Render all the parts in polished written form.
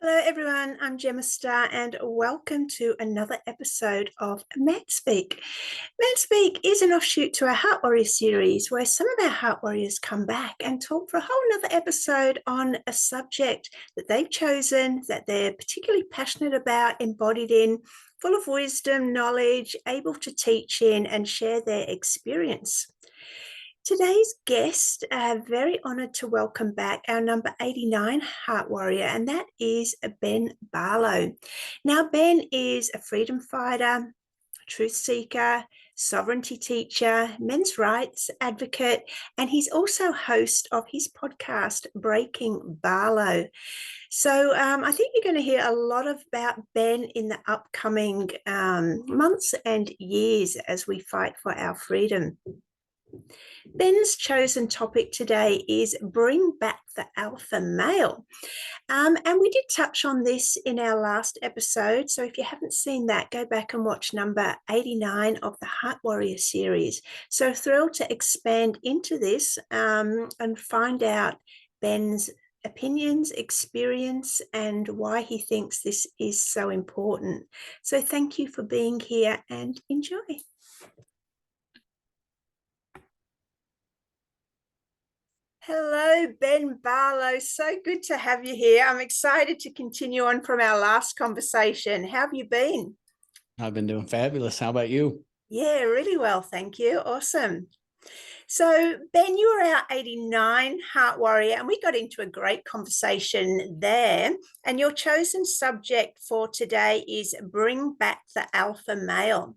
Hello, everyone. I'm Gemma Star, and welcome to another episode of Man Speak. Man Speak is an offshoot to our Heart Warrior series, where some of our Heart Warriors come back and talk for a whole nother episode on a subject that they've chosen, that they're particularly passionate about, embodied in, full of wisdom, knowledge, able to teach in, and share their experience. Today's guest, very honoured to welcome back our number 89 Heart Warrior, and that is Ben Barlow. Now, Ben is a freedom fighter, truth seeker, sovereignty teacher, men's rights advocate, and he's also host of his podcast, Breaking Barlow. So I think you're going to hear a lot about Ben in the upcoming months and years as we fight for our freedom. Ben's chosen topic today is bring back the alpha male. And we did touch on this in our last episode. So if you haven't seen that, go back and watch number 89 of the Heart Warrior series. So thrilled to expand into this and find out Ben's opinions, experience, and why he thinks this is so important. So thank you for being here and enjoy. Hello, Ben Barlow. So good to have you here. I'm excited to continue on from our last conversation. How have you been? I've been doing fabulous. How about you? Yeah, really well. Thank you. Awesome. So, Ben, you were our 89 Heart Warrior, and we got into a great conversation there. And your chosen subject for today is bring back the alpha male.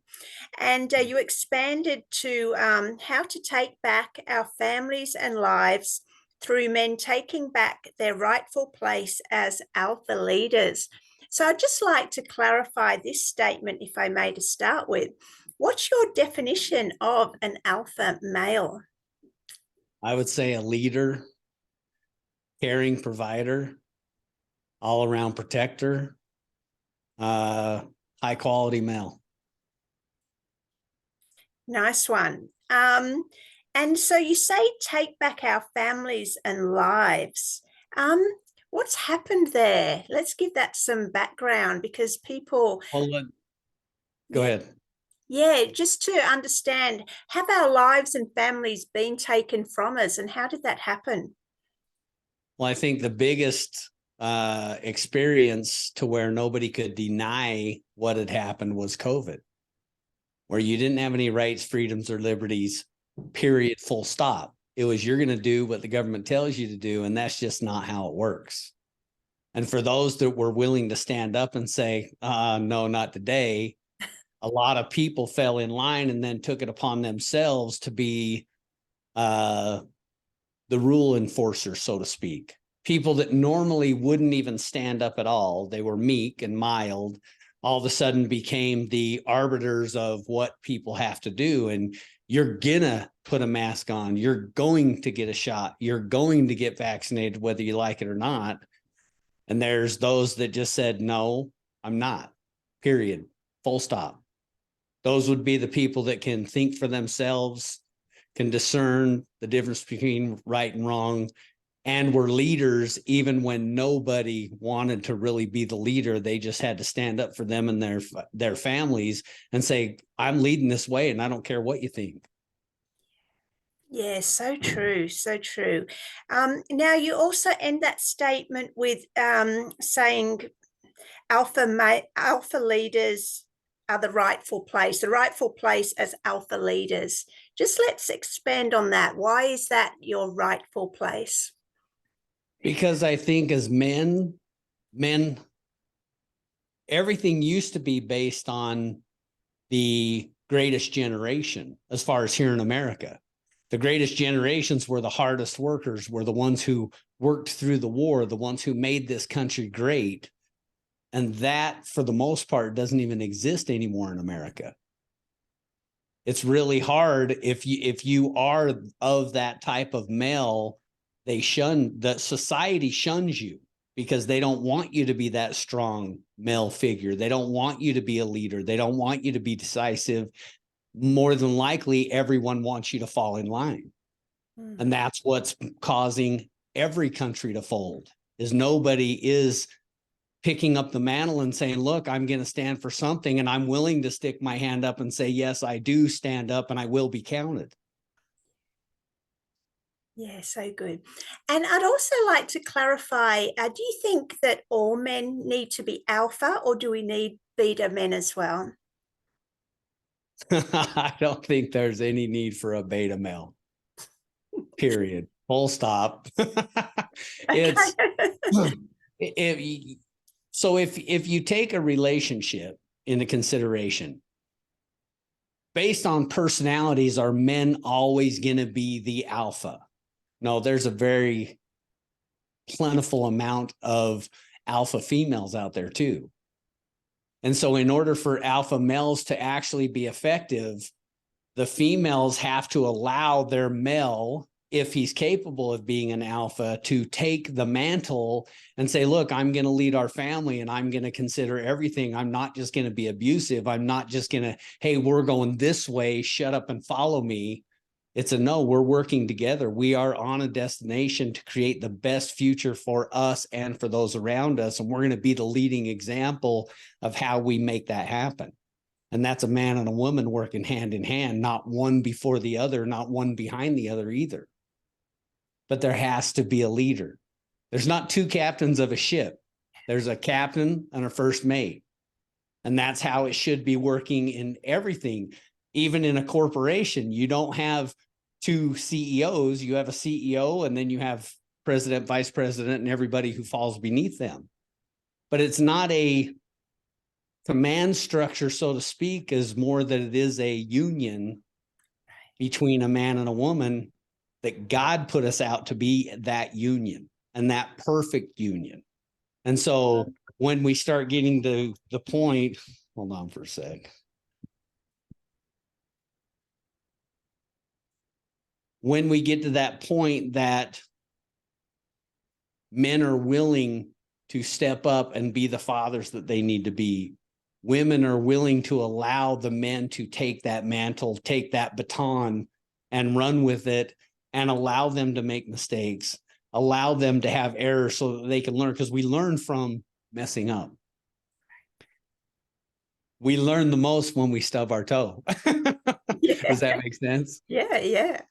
And you expanded to how to take back our families and lives through men taking back their rightful place as alpha leaders. So I'd just like to clarify this statement, if I may, to start with. What's your definition of an alpha male? I would say a leader, caring provider, all-around protector, high-quality male. Nice one. And so you say take back our families and lives. What's happened there? Let's give that some background because people... Go ahead. Yeah, just to understand, have our lives and families been taken from us, and how did that happen? Well, I think the biggest experience to where nobody could deny what had happened was COVID, where you didn't have any rights, freedoms, or liberties, period, full stop. It was you're going to do what the government tells you to do, and that's just not how it works. And for those that were willing to stand up and say, no, not today, a lot of people fell in line and then took it upon themselves to be the rule enforcer, so to speak. People that normally wouldn't even stand up at all. They were meek and mild, all of a sudden became the arbiters of what people have to do. And you're gonna put a mask on. You're going to get a shot. You're going to get vaccinated, whether you like it or not. And there's those that just said, no, I'm not, period, full stop. Those would be the people that can think for themselves, can discern the difference between right and wrong, and were leaders even when nobody wanted to really be the leader. They just had to stand up for them and their families and say, I'm leading this way and I don't care what you think. Yeah, so true, so true. Now, you also end that statement with saying alpha leaders are the rightful place as alpha leaders. Just let's expand on that. Why is that your rightful place? Because I think as men, everything used to be based on the greatest generation as far as here in America. The greatest generations were the hardest workers, were the ones who worked through the war, the ones who made this country great. And that, for the most part, doesn't even exist anymore in America. It's really hard if you are of that type of male, the society shuns you because they don't want you to be that strong male figure. They don't want you to be a leader. They don't want you to be decisive. More than likely, everyone wants you to fall in line. And that's what's causing every country to fold, is nobody is picking up the mantle and saying, look, I'm going to stand for something, and I'm willing to stick my hand up and say, yes, I do stand up and I will be counted. Yeah, so good. And I'd also like to clarify, do you think that all men need to be alpha, or do we need beta men as well? I don't think there's any need for a beta male. Period. Full stop. It's if you take a relationship into consideration, based on personalities, are men always going to be the alpha? No, there's a very plentiful amount of alpha females out there too. And so in order for alpha males to actually be effective, the females have to allow their male, if he's capable of being an alpha, to take the mantle and say, look, I'm going to lead our family and I'm going to consider everything. I'm not just going to be abusive. I'm not just going to, hey, we're going this way, shut up and follow me. It's a no, we're working together. We are on a destination to create the best future for us and for those around us. And we're going to be the leading example of how we make that happen. And that's a man and a woman working hand in hand, not one before the other, not one behind the other either. But there has to be a leader. There's not two captains of a ship. There's a captain and a first mate. And that's how it should be working in everything. Even in a corporation, you don't have two CEOs. You have a CEO, and then you have president, vice president, and everybody who falls beneath them. But it's not a command structure, so to speak, is more that it is a union between a man and a woman, that God put us out to be that union and that perfect union. And so when we start getting to the point, hold on for a sec. When we get to that point that men are willing to step up and be the fathers that they need to be, women are willing to allow the men to take that mantle, take that baton and run with it, and allow them to make mistakes, allow them to have errors so that they can learn, because we learn from messing up. We learn the most when we stub our toe. Yeah. Does that make sense? Yeah,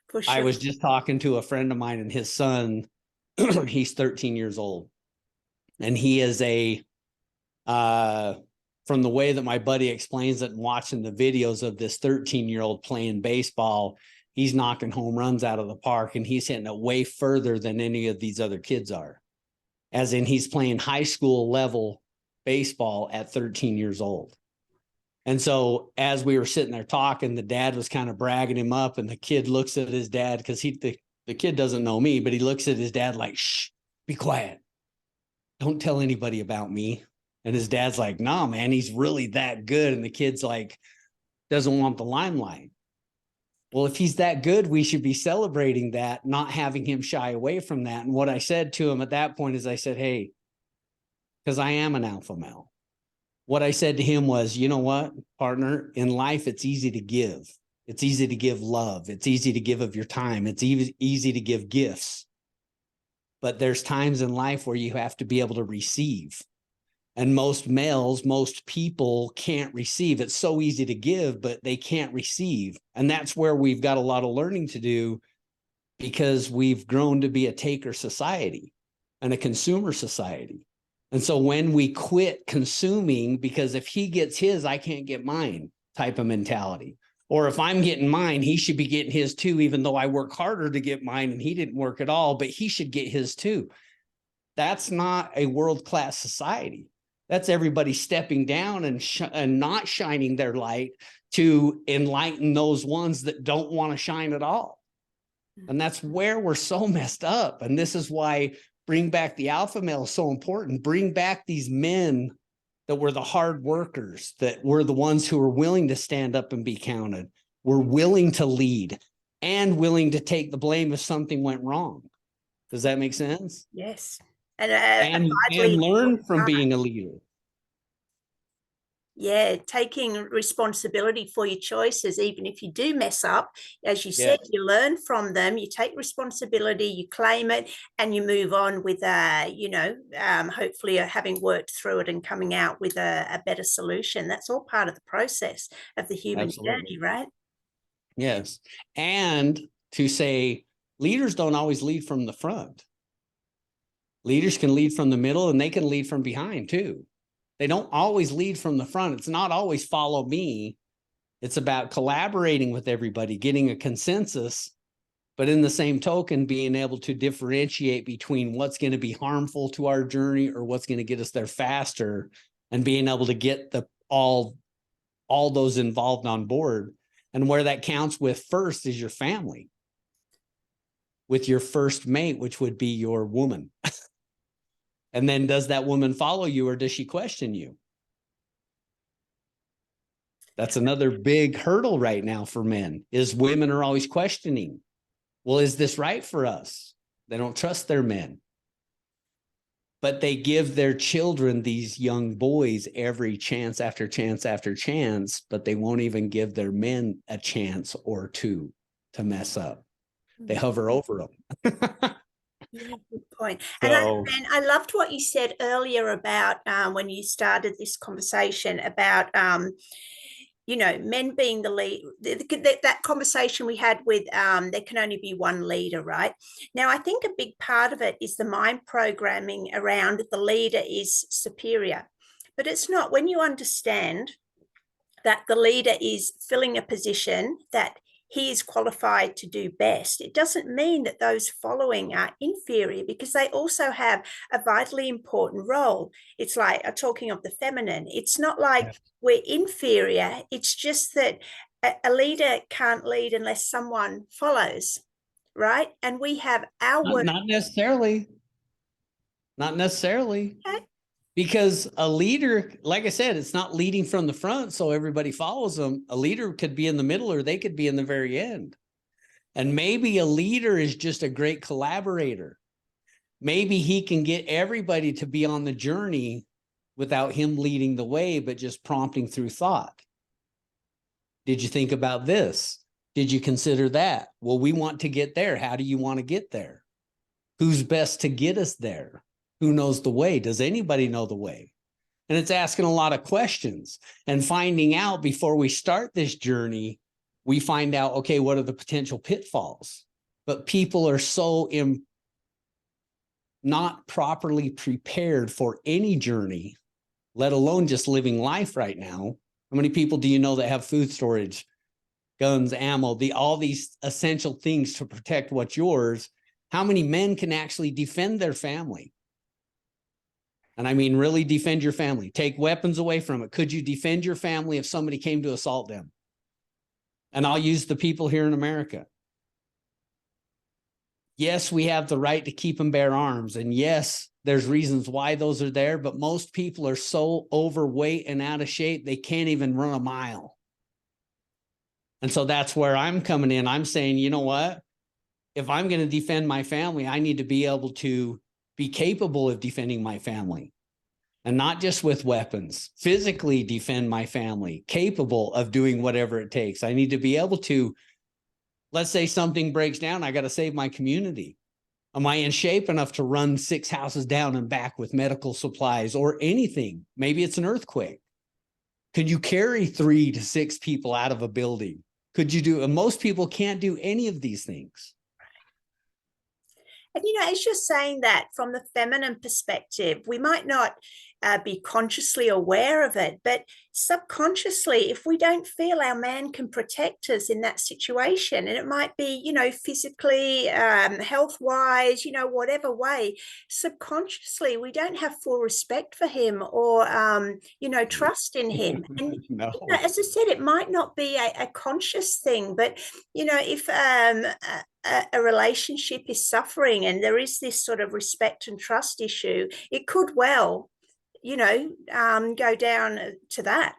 for sure. I was just talking to a friend of mine and his son, he's 13 years old. And he is from the way that my buddy explains it and watching the videos of this 13-year-old playing baseball, he's knocking home runs out of the park, and he's hitting it way further than any of these other kids are. As in, he's playing high school level baseball at 13 years old. And so as we were sitting there talking, the dad was kind of bragging him up, and the kid looks at his dad, because the kid doesn't know me, but he looks at his dad like, shh, be quiet. Don't tell anybody about me. And his dad's like, nah, man, he's really that good. And the kid's like, doesn't want the limelight. Well, if he's that good, we should be celebrating that, not having him shy away from that. And what I said to him at that point is I said, hey, because I am an alpha male. What I said to him was, you know what, partner, in life, it's easy to give. It's easy to give love. It's easy to give of your time. It's easy to give gifts. But there's times in life where you have to be able to receive. And most males, most people can't receive. It's so easy to give, but they can't receive. And that's where we've got a lot of learning to do, because we've grown to be a taker society and a consumer society. And so when we quit consuming, because if he gets his, I can't get mine type of mentality. Or if I'm getting mine, he should be getting his too, even though I work harder to get mine and he didn't work at all, but he should get his too. That's not a world-class society. That's everybody stepping down and not shining their light to enlighten those ones that don't want to shine at all. And that's where we're so messed up. And this is why bring back the alpha male is so important. Bring back these men that were the hard workers, that were the ones who were willing to stand up and be counted, were willing to lead, and willing to take the blame if something went wrong. Does that make sense? Yes. And learn from being a leader. Yeah, taking responsibility for your choices, even if you do mess up, as you said, you learn from them, you take responsibility, you claim it, and you move on with, hopefully having worked through it and coming out with a better solution. That's all part of the process of the human journey, right? Yes. And to say leaders don't always lead from the front. Leaders can lead from the middle, and they can lead from behind too. They don't always lead from the front. It's not always follow me. It's about collaborating with everybody, getting a consensus, but in the same token, being able to differentiate between what's going to be harmful to our journey or what's going to get us there faster, and being able to get all those involved on board. And where that counts with first is your family, with your first mate, which would be your woman. And then does that woman follow you, or does she question you? That's another big hurdle right now for men, is women are always questioning, well, is this right for us? They don't trust their men. But they give their children, these young boys, every chance after chance after chance, but they won't even give their men a chance or two to mess up. They hover over them. Yeah, good point. So, And I loved what you said earlier about when you started this conversation about men being the lead. That conversation we had with there can only be one leader, right? Now, I think a big part of it is the mind programming around the leader is superior, but it's not. When you understand that the leader is filling a position that he is qualified to do best, it doesn't mean that those following are inferior, because they also have a vitally important role. It's like talking of the feminine. It's not like we're inferior. It's just that a leader can't lead unless someone follows, right? And we have our work. not necessarily. Not necessarily. Okay. Because a leader, like I said, it's not leading from the front so everybody follows them. A leader could be in the middle, or they could be in the very end. And maybe a leader is just a great collaborator. Maybe he can get everybody to be on the journey without him leading the way, but just prompting through thought. Did you think about this? Did you consider that? Well, we want to get there. How do you want to get there? Who's best to get us there? Who knows the way? Does anybody know the way? And it's asking a lot of questions and finding out before we start this journey. We find out, okay, what are the potential pitfalls? But people are so not properly prepared for any journey, let alone just living life right now. How many people do you know that have food storage, guns, ammo, all these essential things to protect what's yours? How many men can actually defend their family? And I mean, really defend your family. Take weapons away from it. Could you defend your family if somebody came to assault them? And I'll use the people here in America. Yes, we have the right to keep and bear arms. And yes, there's reasons why those are there. But most people are so overweight and out of shape, they can't even run a mile. And so that's where I'm coming in. I'm saying, you know what? If I'm going to defend my family, I need to be able to be capable of defending my family, and not just with weapons, physically defend my family, capable of doing whatever it takes. I need to be able to, let's say something breaks down, I got to save my community. Am I in shape enough to run 6 houses down and back with medical supplies or anything? Maybe it's an earthquake. Could you carry 3 to 6 people out of a building? Could you do, and most people can't do any of these things. And, as you're saying that from the feminine perspective, we might not be consciously aware of it, but subconsciously, if we don't feel our man can protect us in that situation, and it might be, physically, health-wise, whatever way, subconsciously, we don't have full respect for him or, trust in him. And, No. as I said, it might not be a conscious thing, but, if a relationship is suffering and there is this sort of respect and trust issue, it could well, go down to that.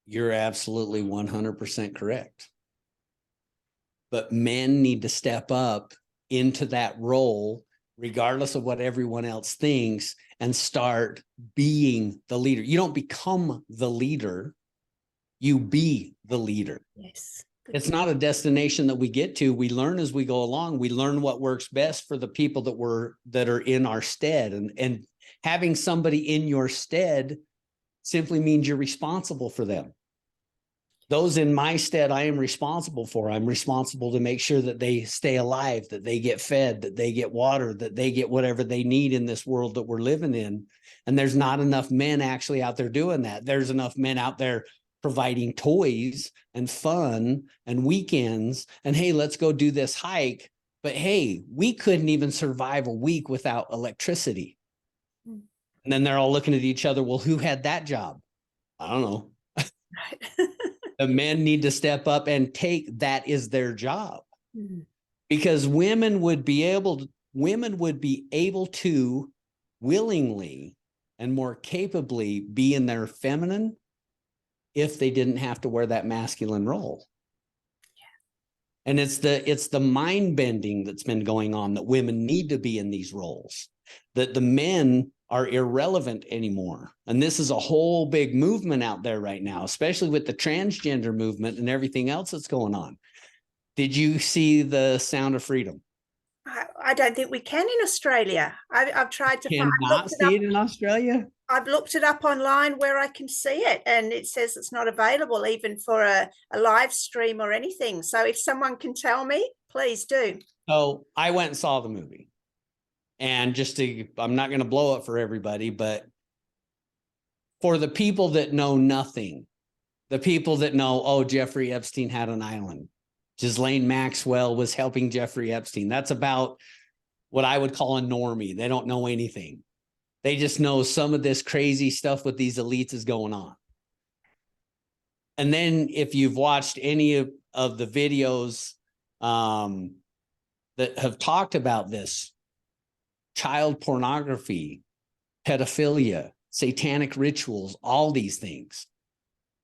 You're absolutely 100% correct. But men need to step up into that role regardless of what everyone else thinks, and start being the leader. You don't become the leader, you be the leader. Yes. It's not a destination that we get to. We learn as we go along. We learn what works best for the people that are in our stead. And having somebody in your stead simply means you're responsible for them. Those in my stead, I am responsible for. I'm responsible to make sure that they stay alive, that they get fed, that they get water, that they get whatever they need in this world that we're living in. And there's not enough men actually out there doing that. There's enough men out there providing toys and fun and weekends and, hey, let's go do this hike. But hey, we couldn't even survive a week without electricity. And then they're all looking at each other. Well, who had that job? I don't know. Right. The men need to step up and take that is their job. Mm-hmm. Because women would be able to willingly and more capably be in their feminine if they didn't have to wear that masculine role. Yeah. And it's the mind bending that's been going on, that women need to be in these roles, that the men are irrelevant anymore. And this is a whole big movement out there right now, especially with the transgender movement and everything else that's going on. Did you see the Sound of Freedom? I don't think we can in Australia. I've tried to find. Cannot see it in Australia? I've looked it up online where I can see it, and it says it's not available even for a live stream or anything. So if someone can tell me, please do. So I went and saw the movie. And I'm not going to blow it for everybody, but for the people that know nothing, the people that know, oh, Jeffrey Epstein had an island. Ghislaine Maxwell was helping Jeffrey Epstein. That's about what I would call a normie. They don't know anything. They just know some of this crazy stuff with these elites is going on. And then if you've watched any of the videos that have talked about this, child pornography, pedophilia, satanic rituals, all these things,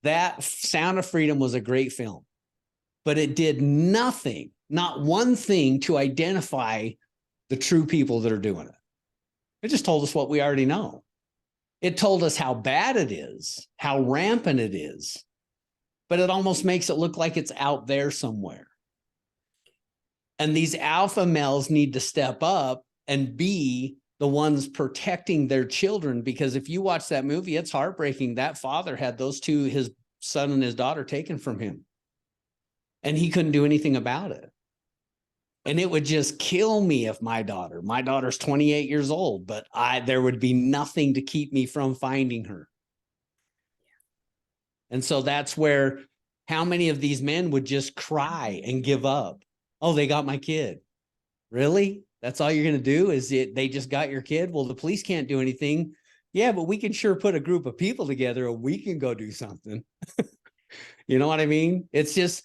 that Sound of Freedom was a great film, but it did nothing, not one thing, to identify the true people that are doing it. It just told us what we already know. It told us how bad it is, how rampant it is, but it almost makes it look like it's out there somewhere. And these alpha males need to step up and be the ones protecting their children, because if you watch that movie, it's heartbreaking. That father had those two, his son and his daughter, taken from him, and he couldn't do anything about it. And it would just kill me if my daughter's 28 years old, but there would be nothing to keep me from finding her. And so that's where, how many of these men would just cry and give up? Oh, they got my kid. Really? That's all you're going to do? They just got your kid? Well, the police can't do anything. Yeah, but we can sure put a group of people together and we can go do something. You know what I mean? It's just,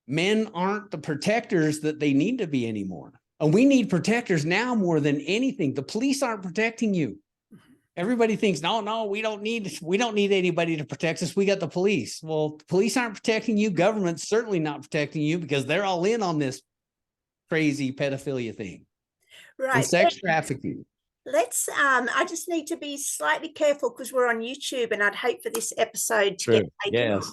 men aren't the protectors that they need to be anymore. And we need protectors now more than anything. The police aren't protecting you. Everybody thinks, no, we don't need anybody to protect us. We got the police. Well, the police aren't protecting you. Government's certainly not protecting you, because they're all in on this crazy pedophilia thing. Right. And sex trafficking. Let's I just need to be slightly careful because we're on YouTube, and I'd hate for this episode to get taken off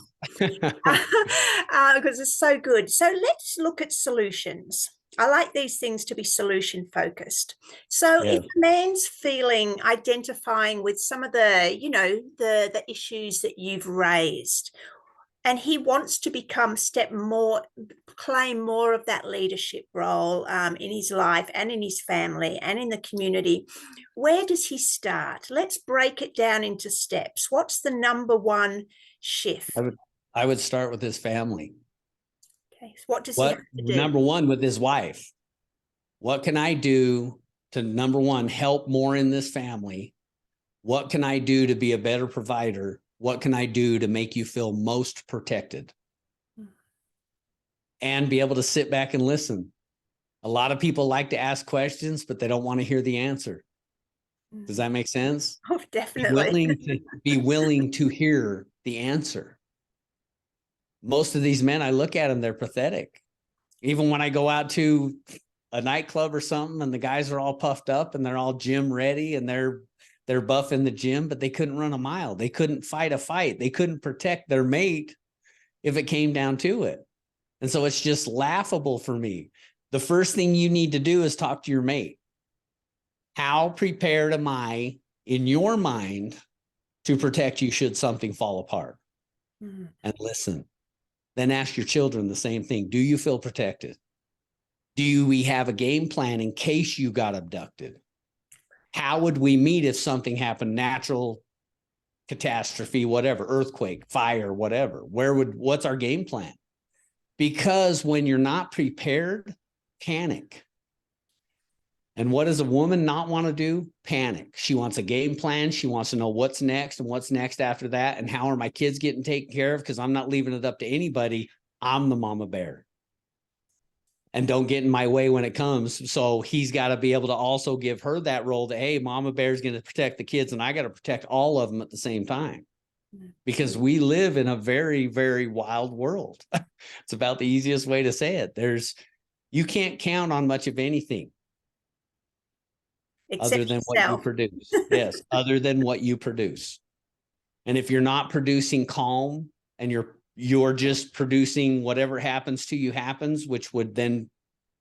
because it's so good. So let's look at solutions. I like these things to be solution focused. So if a man's identifying with some of the, the issues that you've raised, and he wants to claim more of that leadership role in his life and in his family and in the community, where does he start? Let's break it down into steps. What's the number one shift? I would start with his family. Okay. So what does he have to do? Number one, with his wife. What can I do to, number one, help more in this family? What can I do to be a better provider? What can I do to make you feel most protected? And be able to sit back and listen. A lot of people like to ask questions, but they don't want to hear the answer. Does that make sense? Oh, definitely. Be willing to hear the answer. Most of these men, I look at them, they're pathetic. Even when I go out to a nightclub or something, and the guys are all puffed up and they're all gym ready and they're buff in the gym, but they couldn't run a mile. They couldn't fight a fight. They couldn't protect their mate if it came down to it. And so it's just laughable for me. The first thing you need to do is talk to your mate. How prepared am I in your mind to protect you should something fall apart? And listen. Then ask your children the same thing. Do you feel protected? Do we have a game plan in case you got abducted? How would we meet if something happened, natural catastrophe, whatever, earthquake, fire, whatever? What's our game plan? Because when you're not prepared, panic. And what does a woman not want to do? Panic. She wants a game plan. She wants to know what's next and what's next after that. And how are my kids getting taken care of? Because I'm not leaving it up to anybody. I'm the mama bear. And don't get in my way when it comes. So he's got to be able to also give her that role that, hey, mama bear is going to protect the kids and I got to protect all of them at the same time. Because we live in a very, very wild world. It's about the easiest way to say it. You can't count on much of anything. Except other than yourself. What you produce. Yes, other than what you produce. And if you're not producing calm and you're just producing whatever happens to you happens, which would then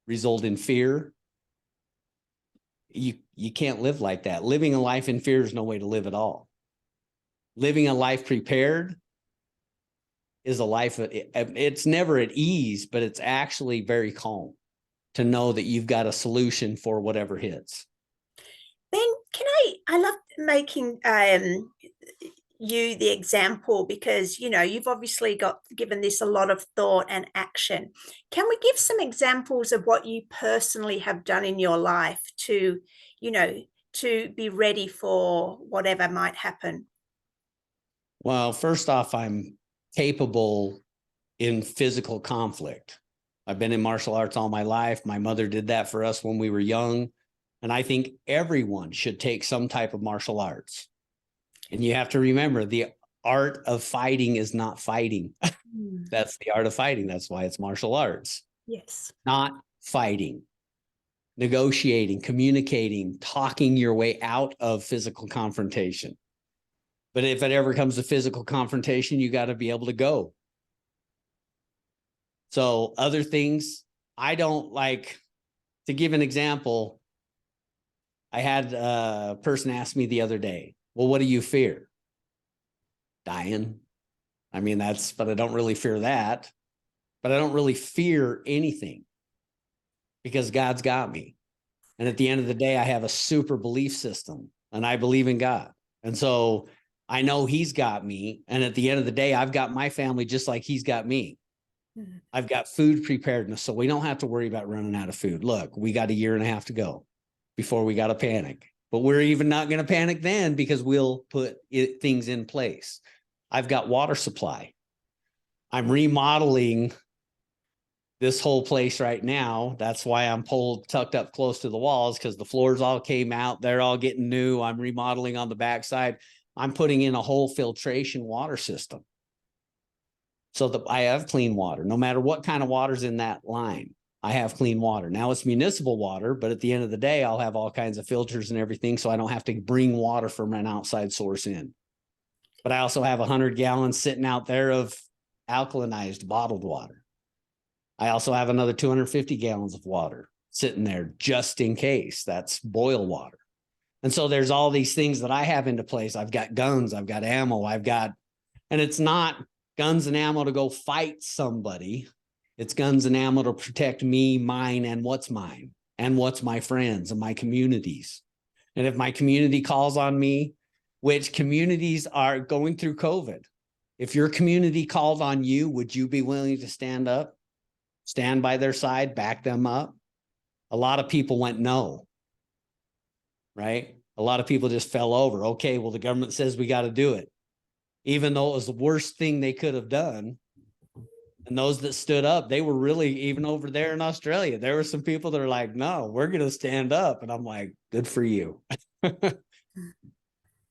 result in fear, you can't live like that. Living a life in fear is no way to live at all. Living a life prepared is a life, it's never at ease, but it's actually very calm to know that you've got a solution for whatever hits. Ben, I love making you the example because, you've obviously given this a lot of thought and action. Can we give some examples of what you personally have done in your life to be ready for whatever might happen? Well, first off, I'm capable in physical conflict. I've been in martial arts all my life. My mother did that for us when we were young. And I think everyone should take some type of martial arts. And you have to remember, the art of fighting is not fighting. That's the art of fighting. That's why it's martial arts. Yes. Not fighting, negotiating, communicating, talking your way out of physical confrontation. But if it ever comes to physical confrontation, you got to be able to go. So other things, I don't like, to give an example, I had a person ask me the other day, well, what do you fear? Dying. I mean, but I don't really fear that. But I don't really fear anything because God's got me. And at the end of the day, I have a super belief system and I believe in God. And so I know he's got me. And at the end of the day, I've got my family just like he's got me. I've got food preparedness. So we don't have to worry about running out of food. Look, we got 1.5 years to go before we got to panic, but we're even not going to panic then because we'll put things in place. I've got water supply. I'm remodeling this whole place right now. That's why I'm tucked up close to the walls, because the floors all came out. They're all getting new. I'm remodeling on the backside. I'm putting in a whole filtration water system so that I have clean water, no matter what kind of water's in that line. I have clean water. Now it's municipal water, but at the end of the day, I'll have all kinds of filters and everything, so I don't have to bring water from an outside source in. But I also have 100 gallons sitting out there of alkalinized bottled water. I also have another 250 gallons of water sitting there just in case. That's boil water. And so there's all these things that I have into place. I've got guns, I've got ammo, and it's not guns and ammo to go fight somebody. It's guns and ammo to protect me, mine, and what's mine, and what's my friends and my communities. And if my community calls on me, which communities are going through COVID, if your community called on you, would you be willing to stand up, stand by their side, back them up? A lot of people went no, right? A lot of people just fell over. Okay, well, the government says we got to do it, even though it was the worst thing they could have done. And those that stood up, they were really, even over there in Australia, there were some people that are like, no, we're going to stand up. And I'm like, good for you.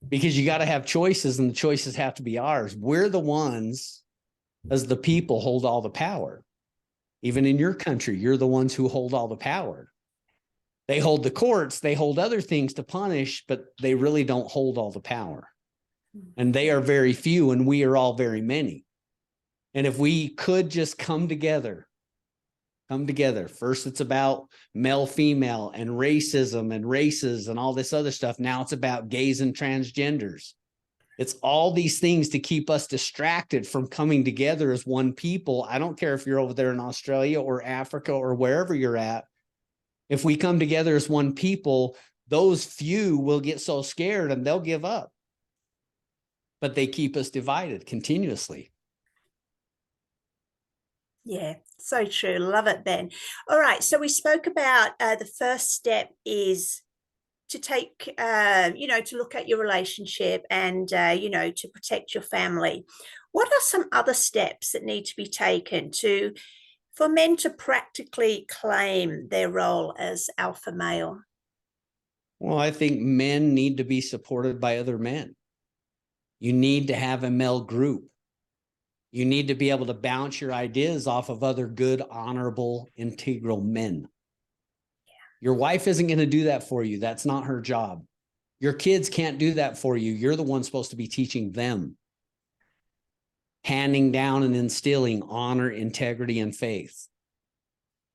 Because you got to have choices, and the choices have to be ours. We're the ones, as the people, hold all the power. Even in your country, you're the ones who hold all the power. They hold the courts, they hold other things to punish, but they really don't hold all the power. And they are very few, and we are all very many. And if we could just come together. First, it's about male, female, and racism and races and all this other stuff. Now it's about gays and transgenders. It's all these things to keep us distracted from coming together as one people. I don't care if you're over there in Australia or Africa or wherever you're at. If we come together as one people, those few will get so scared and they'll give up. But they keep us divided continuously. Yeah, so true. Love it, Ben. All right. So we spoke about the first step is to take, to look at your relationship and, to protect your family. What are some other steps that need to be taken for men to practically claim their role as alpha male? Well, I think men need to be supported by other men. You need to have a male group. You need to be able to bounce your ideas off of other good, honorable, integral men. Your wife isn't going to do that for you. That's not her job. Your kids can't do that for you. You're the one supposed to be teaching them, handing down and instilling honor, integrity, and faith.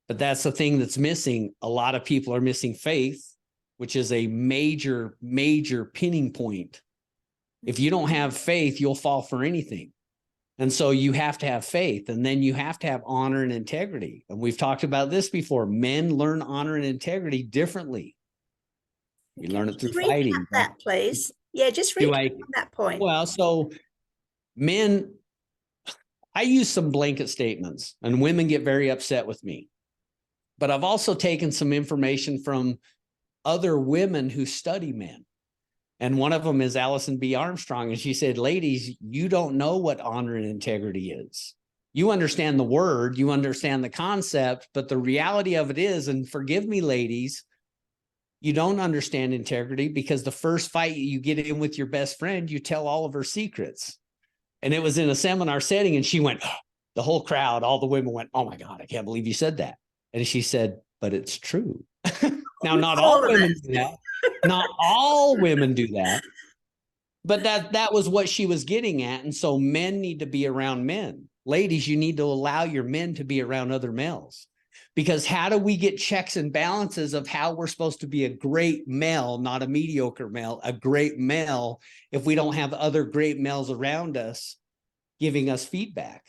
But that's the thing that's missing. A lot of people are missing faith, which is a major, major pinning point. If you don't have faith, you'll fall for anything. And so you have to have faith, and then you have to have honor and integrity. And we've talked about this before. Men learn honor and integrity differently. You learn it through fighting. That, please. Yeah, just recap on that point. Well, so men, I use some blanket statements, and women get very upset with me. But I've also taken some information from other women who study men. And one of them is Allison B. Armstrong. And she said, ladies, you don't know what honor and integrity is. You understand the word, you understand the concept, but the reality of it is, and forgive me, ladies, you don't understand integrity because the first fight you get in with your best friend, you tell all of her secrets. And it was in a seminar setting, and she went, the whole crowd, all the women went, oh my God, I can't believe you said that. And she said, but it's true. Now, not all women do that. Not all women do that, but that was what she was getting at. And so men need to be around men. Ladies, you need to allow your men to be around other males, because how do we get checks and balances of how we're supposed to be a great male, not a mediocre male, a great male, if we don't have other great males around us giving us feedback?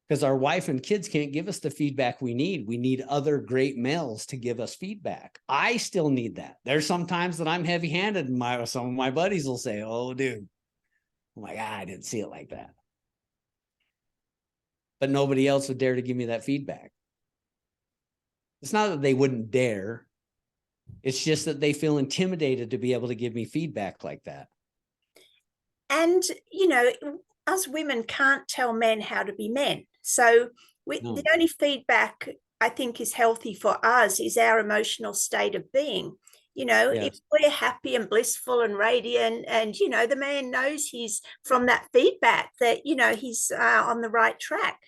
Because our wife and kids can't give us the feedback we need. We need other great males to give us feedback. I still need that. There's some times that I'm heavy-handed, and some of my buddies will say, oh, dude, I'm like, I didn't see it like that. But nobody else would dare to give me that feedback. It's not that they wouldn't dare. It's just that they feel intimidated to be able to give me feedback like that. And, us women can't tell men how to be men. So the only feedback I think is healthy for us is our emotional state of being. If we're happy and blissful and radiant, and, the man knows he's from that feedback that, he's on the right track.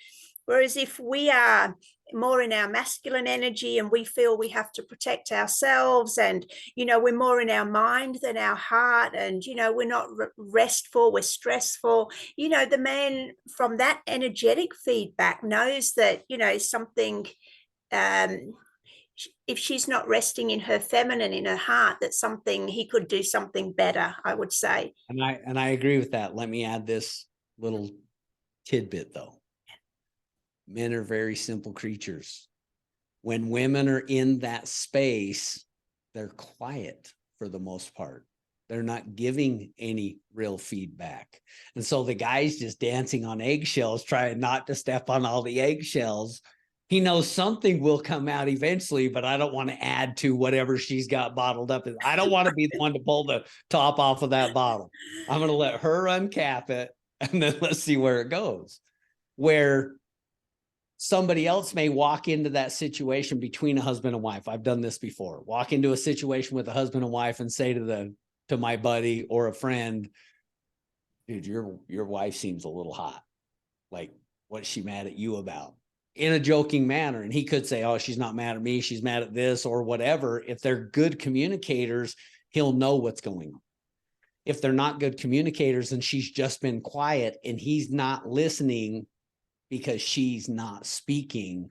Whereas if we are more in our masculine energy and we feel we have to protect ourselves, and we're more in our mind than our heart, and we're not restful, we're stressful, the man from that energetic feedback knows that something, if she's not resting in her feminine, in her heart, that something, he could do something better, I would say. And I agree with that. Let me add this little tidbit though. Men are very simple creatures. When women are in that space, they're quiet for the most part. They're not giving any real feedback. And so the guy's just dancing on eggshells, trying not to step on all the eggshells. He knows something will come out eventually, but I don't want to add to whatever she's got bottled up. I don't want to be the one to pull the top off of that bottle. I'm going to let her uncap it, and then let's see where it goes. Where somebody else may walk into that situation between a husband and wife. I've done this before. Walk into a situation with a husband and wife and say to my buddy or a friend, dude, your wife seems a little hot. Like, what's she mad at you about? in a joking manner. And he could say, oh, she's not mad at me, she's mad at this or whatever. If they're good communicators, he'll know what's going on. If they're not good communicators and she's just been quiet and he's not listening because she's not speaking,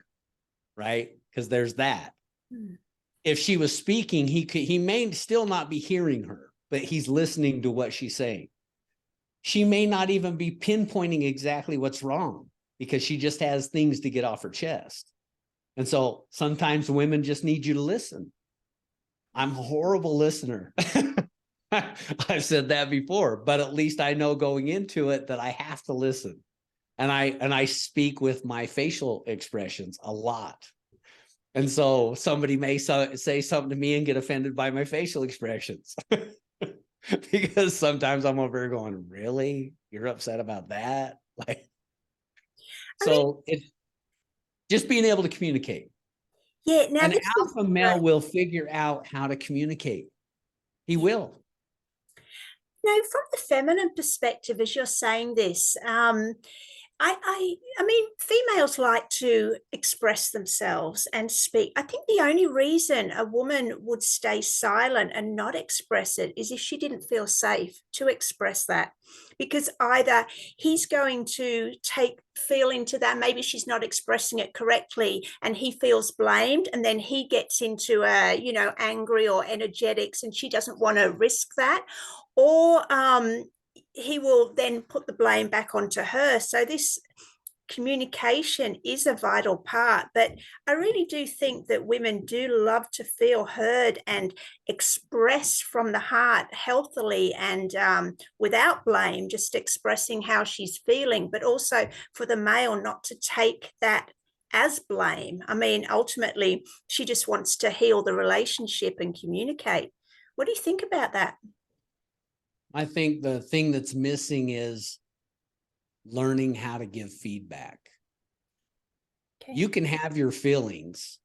right? Because there's that. If she was speaking, he may still not be hearing her, but he's listening to what she's saying. She may not even be pinpointing exactly what's wrong because she just has things to get off her chest. And so sometimes women just need you to listen. I'm a horrible listener. I've said that before, but at least I know going into it that I have to listen. And I speak with my facial expressions a lot. And so somebody may say something to me and get offended by my facial expressions. Because sometimes I'm over here going, really? You're upset about that? Like, so it's just being able to communicate. Yeah. Now, An alpha male will figure out how to communicate. He will. Now, from the feminine perspective, as you're saying this, I mean, females like to express themselves and speak. I think the only reason a woman would stay silent and not express it is if she didn't feel safe to express that, because either he's going to feel into that, maybe she's not expressing it correctly, and he feels blamed, and then he gets into angry or energetics, and she doesn't want to risk that, or he will then put the blame back onto her. So this communication is a vital part, but I really do think that women do love to feel heard and express from the heart healthily and without blame, just expressing how she's feeling, but also for the male not to take that as blame. I mean, ultimately, she just wants to heal the relationship and communicate. What do you think about that? I think the thing that's missing is learning how to give feedback. Okay. You can have your feelings,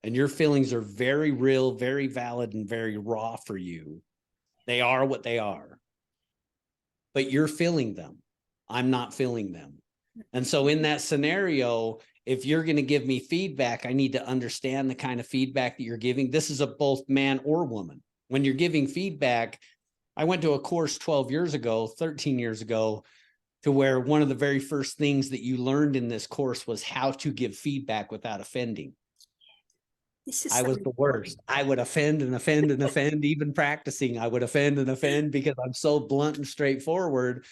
and your feelings are very real, very valid, and very raw for you. They are what they are. But you're feeling them. I'm not feeling them. And so in that scenario, if you're going to give me feedback, I need to understand the kind of feedback that you're giving. This is a both man or woman. When you're giving feedback, I went to a course 12 years ago, 13 years ago, to where one of the very first things that you learned in this course was how to give feedback without offending. I was the worst. I would offend and offend and offend, even practicing. I would offend and offend because I'm so blunt and straightforward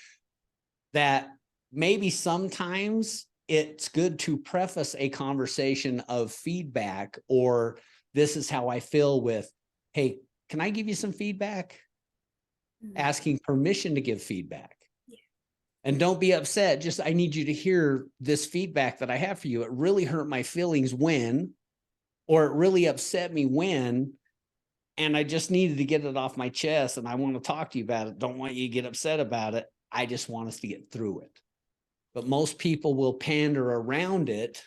that maybe sometimes it's good to preface a conversation of feedback, or this is how I feel with, hey, can I give you some feedback? Asking permission to give feedback. And don't be upset. Just, I need you to hear this feedback that I have for you. It really hurt my feelings when, or it really upset me when, and I just needed to get it off my chest. And I want to talk to you about it. Don't want you to get upset about it. I just want us to get through it. But most people will pander around it.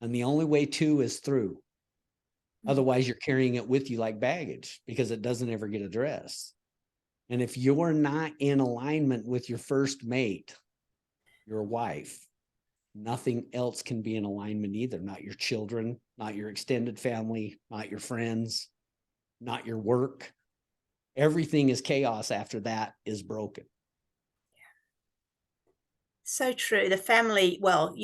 And the only way to is through. Otherwise, you're carrying it with you like baggage because it doesn't ever get addressed. And if you're not in alignment with your first mate, your wife, nothing else can be in alignment either. Not your children, not your extended family, not your friends, not your work. Everything is chaos after that is broken. So true. The family, well,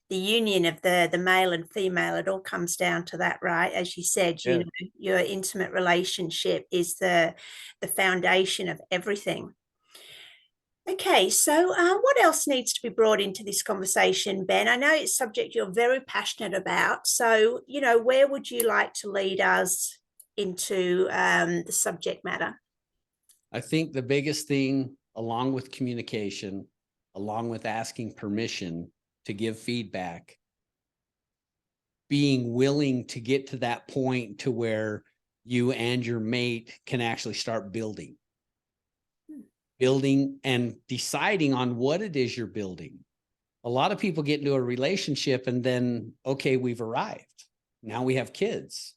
the union of the male and female, it all comes down to that, right? As you said, Yeah. Your intimate relationship is the foundation of everything. Okay, so what else needs to be brought into this conversation, Ben? I know it's a subject you're very passionate about. So, where would you like to lead us into the subject matter? I think the biggest thing, along with communication, along with asking permission to give feedback, being willing to get to that point to where you and your mate can actually start building and deciding on what it is you're building. A lot of people get into a relationship and then, okay, we've arrived. Now we have kids.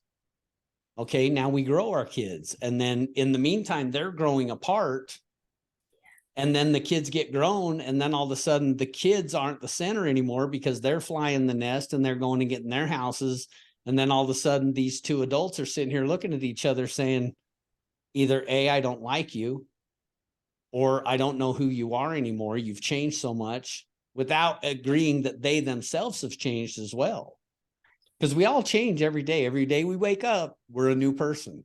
Okay, now we grow our kids. And then in the meantime, they're growing apart. And then the kids get grown, and then all of a sudden the kids aren't the center anymore because they're flying the nest and they're going and getting their houses. And then all of a sudden these two adults are sitting here looking at each other saying, either A, I don't like you, or I don't know who you are anymore. You've changed so much, without agreeing that they themselves have changed as well. Because we all change every day. Every day we wake up, we're a new person.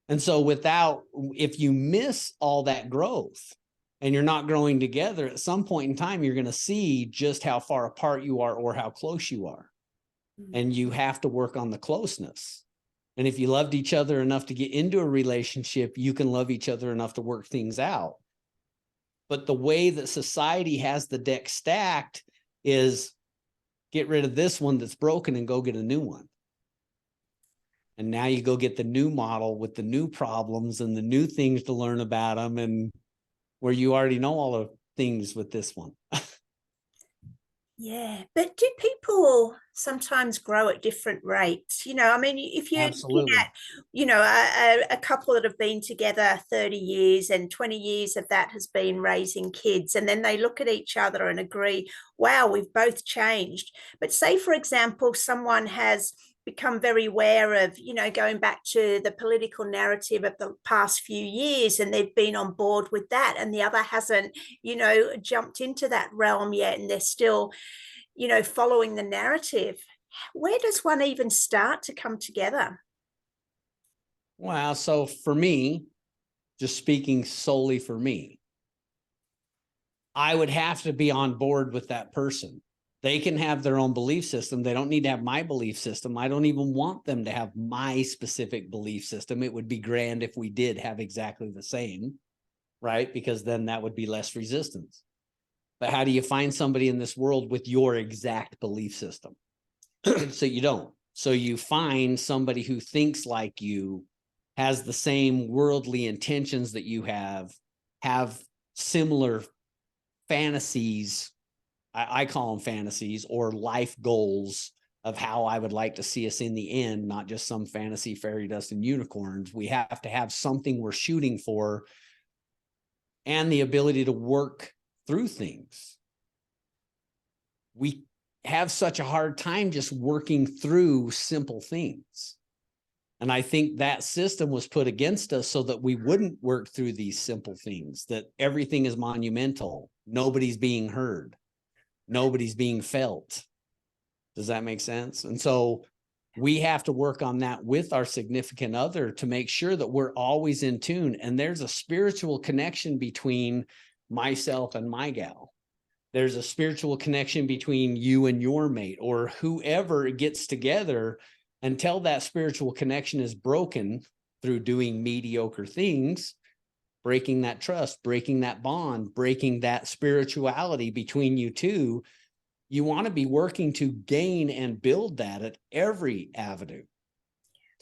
And so if you miss all that growth and you're not growing together, at some point in time, you're going to see just how far apart you are or how close you are. And you have to work on the closeness. And if you loved each other enough to get into a relationship, you can love each other enough to work things out. But the way that society has the deck stacked is get rid of this one that's broken and go get a new one. And now you go get the new model with the new problems and the new things to learn about them, and where you already know all the things with this one. Yeah, but do people sometimes grow at different rates? I mean, if you're looking Absolutely. at, a couple that have been together 30 years and 20 years of that has been raising kids, and then they look at each other and agree, wow, we've both changed. But say, for example, someone has become very aware of, going back to the political narrative of the past few years, and they've been on board with that, and the other hasn't, jumped into that realm yet, and they're still, following the narrative. Where does one even start to come together? Wow. So for me, just speaking solely for me, I would have to be on board with that person. They can have their own belief system. They don't need to have my belief system. I don't even want them to have my specific belief system. It would be grand if we did have exactly the same, right? Because then that would be less resistance. But how do you find somebody in this world with your exact belief system? So you don't. So you find somebody who thinks like you, has the same worldly intentions that you have similar fantasies. I call them fantasies, or life goals of how I would like to see us in the end, not just some fantasy fairy dust and unicorns. We have to have something we're shooting for, and the ability to work through things. We have such a hard time just working through simple things. And I think that system was put against us so that we wouldn't work through these simple things, that everything is monumental. Nobody's being heard. Nobody's being felt. Does that make sense? And so we have to work on that with our significant other to make sure that we're always in tune. And there's a spiritual connection between myself and my gal. There's a spiritual connection between you and your mate, or whoever gets together, until that spiritual connection is broken through doing mediocre things, breaking that trust, breaking that bond, breaking that spirituality between you two. You want to be working to gain and build that at every avenue.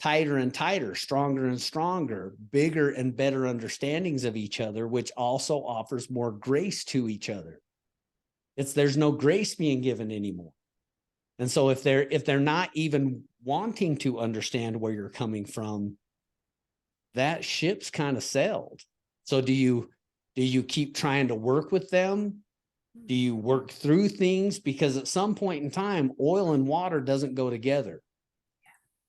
Tighter and tighter, stronger and stronger, bigger and better understandings of each other, which also offers more grace to each other. There's no grace being given anymore. And so if they're not even wanting to understand where you're coming from, that ship's kind of sailed. So do you keep trying to work with them? Do you work through things? Because at some point in time, oil and water doesn't go together.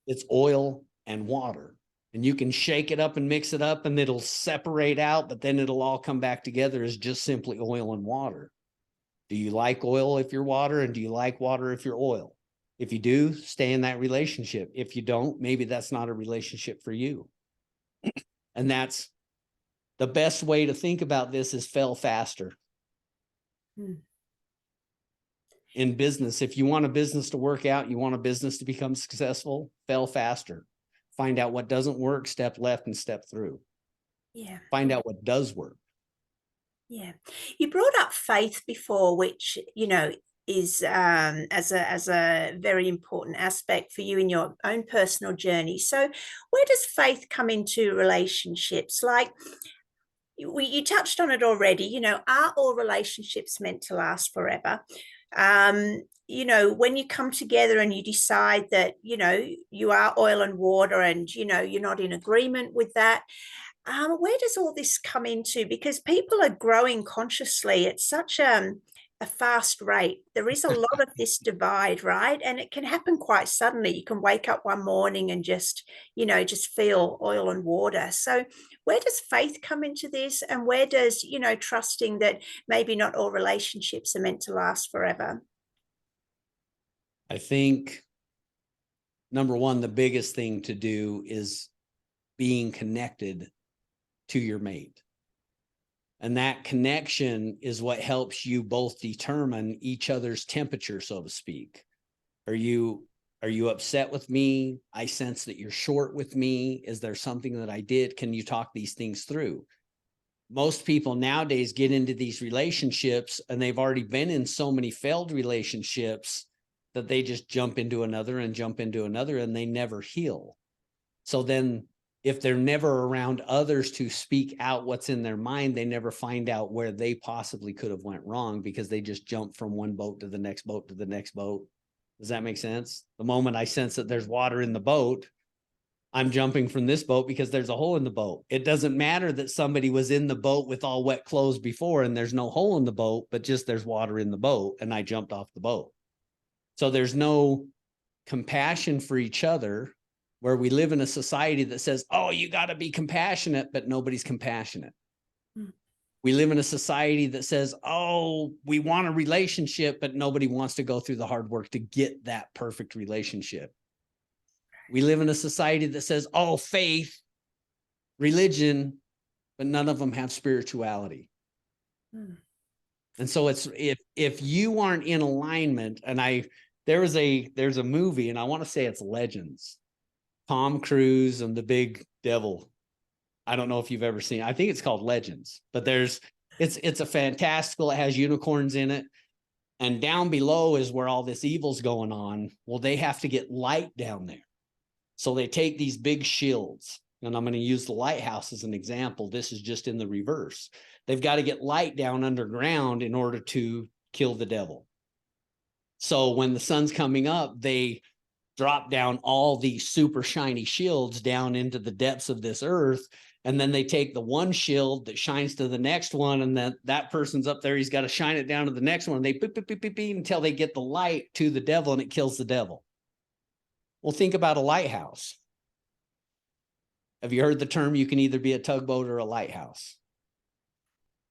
It's oil and water. And you can shake it up and mix it up and it'll separate out, but then it'll all come back together as just simply oil and water. Do you like oil if you're water? And do you like water if you're oil? If you do, stay in that relationship. If you don't, maybe that's not a relationship for you. And that's the best way to think about this, is fail faster. In business, if you want a business to work out, you want a business to become successful, fail faster. Find out what doesn't work, step left and step through. Yeah. Find out what does work. Yeah. You brought up faith before, which, is as a very important aspect for you in your own personal journey. So where does faith come into relationships? Like, you touched on it already, are all relationships meant to last forever? When you come together and you decide that, you are oil and water, and, you're not in agreement with that, Where does all this come into? Because people are growing consciously at such a fast rate. There is a lot of this divide, right? And it can happen quite suddenly. You can wake up one morning and just feel oil and water. So where does faith come into this? And where does, trusting that maybe not all relationships are meant to last forever? I think number one, the biggest thing to do is being connected to your mate. And that connection is what helps you both determine each other's temperature, so to speak. Are you upset with me? I sense that you're short with me. Is there something that I did? Can you talk these things through? Most people nowadays get into these relationships and they've already been in so many failed relationships that they just jump into another and they never heal. So then if they're never around others to speak out what's in their mind, they never find out where they possibly could have went wrong because they just jump from one boat to the next boat to the next boat. Does that make sense? The moment I sense that there's water in the boat, I'm jumping from this boat because there's a hole in the boat. It doesn't matter that somebody was in the boat with all wet clothes before and there's no hole in the boat, but just there's water in the boat and I jumped off the boat. So there's no compassion for each other, where we live in a society that says, oh, you got to be compassionate, but nobody's compassionate. We live in a society that says, oh, we want a relationship, but nobody wants to go through the hard work to get that perfect relationship. We live in a society that says, oh, faith, religion, but none of them have spirituality. And so it's if you aren't in alignment, and there's a movie, and I want to say it's Legends. Tom Cruise and the big devil. I don't know if you've ever seen it. I think it's called Legends, but it's a fantastical, it has unicorns in it. And down below is where all this evil's going on. Well, they have to get light down there. So they take these big shields, and I'm going to use the lighthouse as an example. This is just in the reverse. They've got to get light down underground in order to kill the devil. So when the sun's coming up, they drop down all these super shiny shields down into the depths of this earth. And then they take the one shield that shines to the next one. And then that person's up there. He's got to shine it down to the next one. And they beep, beep, beep, beep, beep, until they get the light to the devil and it kills the devil. Well, think about a lighthouse. Have you heard the term, you can either be a tugboat or a lighthouse?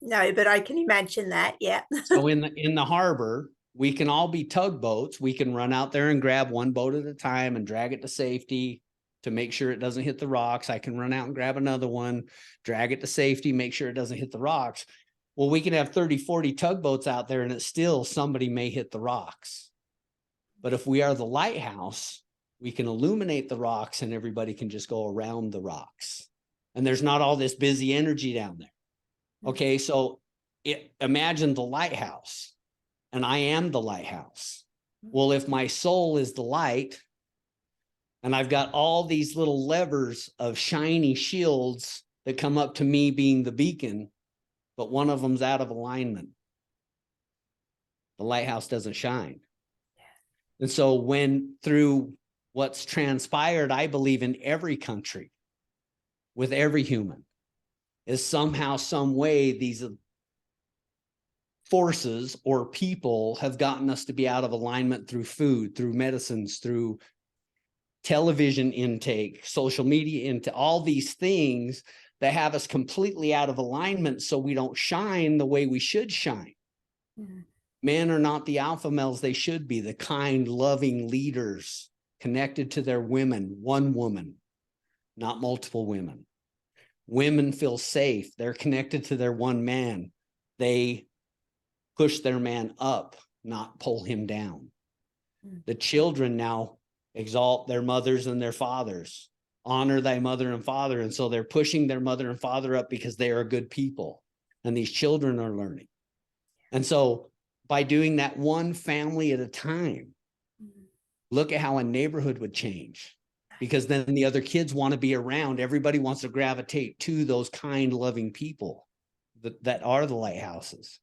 No, but I can imagine that. Yeah. So in the harbor, we can all be tugboats. We can run out there and grab one boat at a time and drag it to safety to make sure it doesn't hit the rocks. I can run out and grab another one, drag it to safety, make sure it doesn't hit the rocks. Well, we can have 30, 40 tugboats out there and it's still somebody may hit the rocks. But if we are the lighthouse, we can illuminate the rocks and everybody can just go around the rocks. And there's not all this busy energy down there. Okay, so imagine the lighthouse. And I am the lighthouse. Well, if my soul is the light, and I've got all these little levers of shiny shields that come up to me being the beacon, but one of them's out of alignment, the lighthouse doesn't shine. And so when through what's transpired, I believe in every country, with every human, is somehow, some way, these forces or people have gotten us to be out of alignment through food, through medicines, through television intake, social media intake, all these things that have us completely out of alignment so we don't shine the way we should shine. Men are not the alpha males they should be, the kind, loving leaders connected to their women, one woman, not multiple women. Women feel safe. They're connected to their one man. They push their man up, not pull him down. The children now exalt their mothers and their fathers. Honor thy mother and father. And so they're pushing their mother and father up because they are good people. And these children are learning. And so by doing that one family at a time, look at how a neighborhood would change. Because then the other kids want to be around. Everybody wants to gravitate to those kind, loving people that are the lighthouses.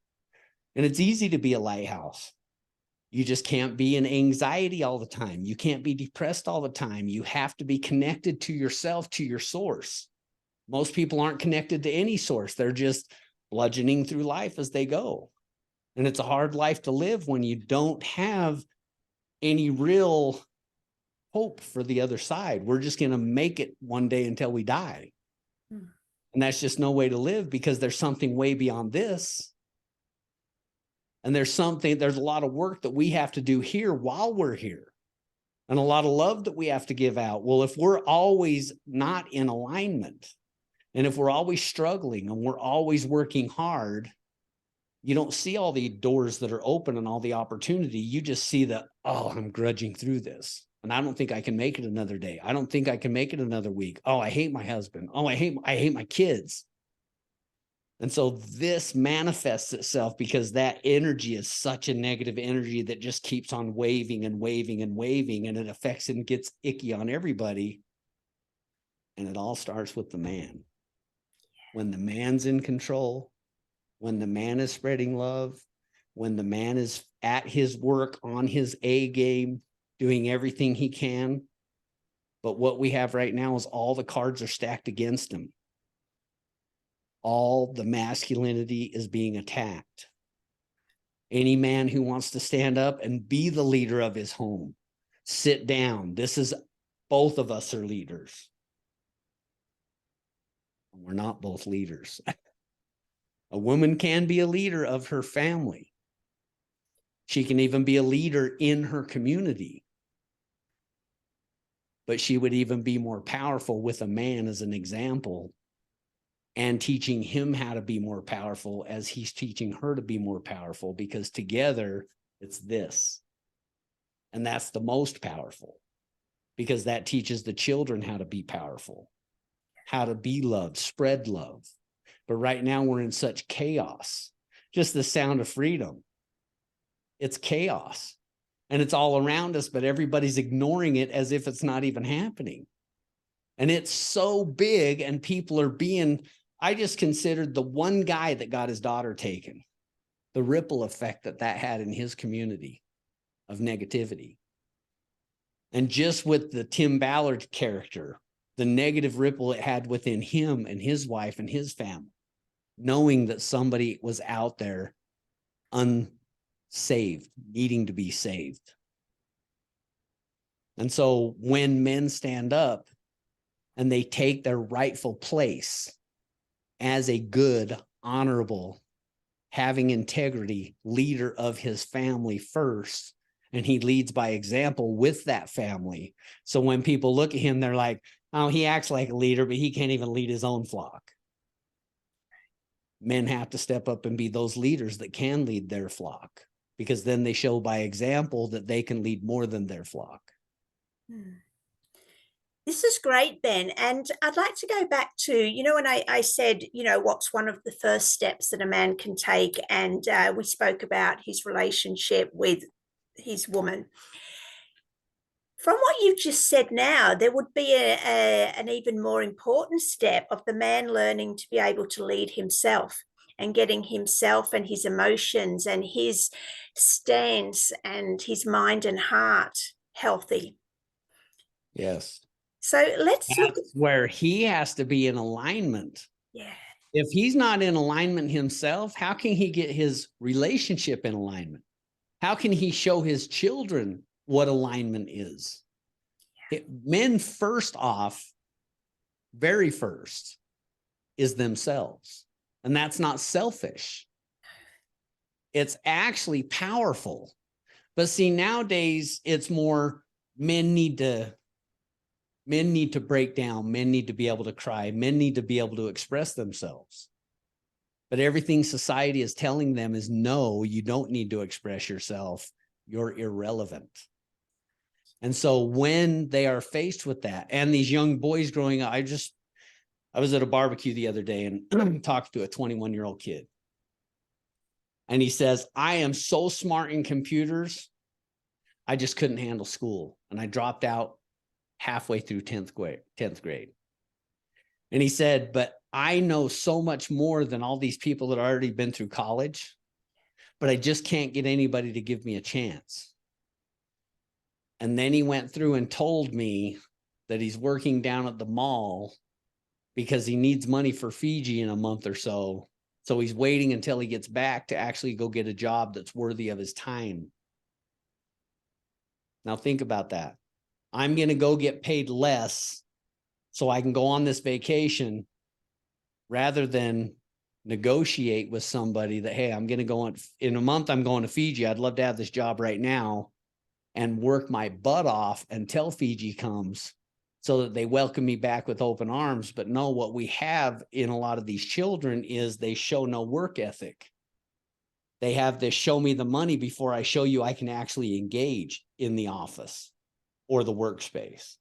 And it's easy to be a lighthouse. You just can't be in anxiety all the time. You can't be depressed all the time. You have to be connected to yourself, to your source. Most people aren't connected to any source. They're just bludgeoning through life as they go. And it's a hard life to live when you don't have any real hope for the other side. We're just going to make it one day until we die. And that's just no way to live, because there's something way beyond this. And there's a lot of work that we have to do here while we're here, and a lot of love that we have to give out. Well, if we're always not in alignment, and if we're always struggling and we're always working hard, you don't see all the doors that are open and all the opportunity. You just see the, oh, I'm grudging through this, and I don't think I can make it another day. I don't think I can make it another week. Oh, I hate my husband. Oh, I hate my kids. And so this manifests itself because that energy is such a negative energy that just keeps on waving and waving and waving, and it affects and gets icky on everybody. And it all starts with the man. When the man's in control, when the man is spreading love, when the man is at his work on his A game, doing everything he can. But what we have right now is all the cards are stacked against him. All the masculinity is being attacked. Any man who wants to stand up and be the leader of his home, sit down. Both of us are leaders. We're not both leaders. A woman can be a leader of her family. She can even be a leader in her community. But she would even be more powerful with a man as an example, and teaching him how to be more powerful as he's teaching her to be more powerful, because together it's this. And that's the most powerful, because that teaches the children how to be powerful, how to be loved, spread love. But right now we're in such chaos. Just the sound of freedom. It's chaos. And it's all around us, but everybody's ignoring it as if it's not even happening. And it's so big, and people are I just considered the one guy that got his daughter taken, the ripple effect that had in his community of negativity. And just with the Tim Ballard character, the negative ripple it had within him and his wife and his family, knowing that somebody was out there unsaved, needing to be saved. And so when men stand up and they take their rightful place as a good, honorable, having integrity leader of his family first, and he leads by example with that family. So when people look at him, they're like, oh, he acts like a leader, but he can't even lead his own flock. Men have to step up and be those leaders that can lead their flock, because then they show by example that they can lead more than their flock. This is great, Ben. And I'd like to go back to, when I said, what's one of the first steps that a man can take? And we spoke about his relationship with his woman. From what you've just said now, there would be an even more important step of the man learning to be able to lead himself, and getting himself and his emotions and his stance and his mind and heart healthy. Yes. So let's look at where he has to be in alignment. Yeah. If he's not in alignment himself, how can he get his relationship in alignment? How can he show his children what alignment is? Men, first off, very first, is themselves. And that's not selfish. It's actually powerful. But see, nowadays, it's more men need to break down. Men need to be able to cry. Men need to be able to express themselves. But everything society is telling them is, no, you don't need to express yourself. You're irrelevant. And so when they are faced with that, and these young boys growing up, I was at a barbecue the other day and talked to a 21-year-old kid. And he says, I am so smart in computers, I just couldn't handle school. And I dropped out halfway through 10th grade. And he said, but I know so much more than all these people that already been through college, but I just can't get anybody to give me a chance. And then he went through and told me that he's working down at the mall because he needs money for Fiji in a month or so. So he's waiting until he gets back to actually go get a job that's worthy of his time. Now think about that. I'm going to go get paid less so I can go on this vacation rather than negotiate with somebody that, hey, I'm going to go on in a month. I'm going to Fiji. I'd love to have this job right now and work my butt off until Fiji comes so that they welcome me back with open arms. But no, what we have in a lot of these children is they show no work ethic. They have this show me the money before I show you I can actually engage in the office or the workspace.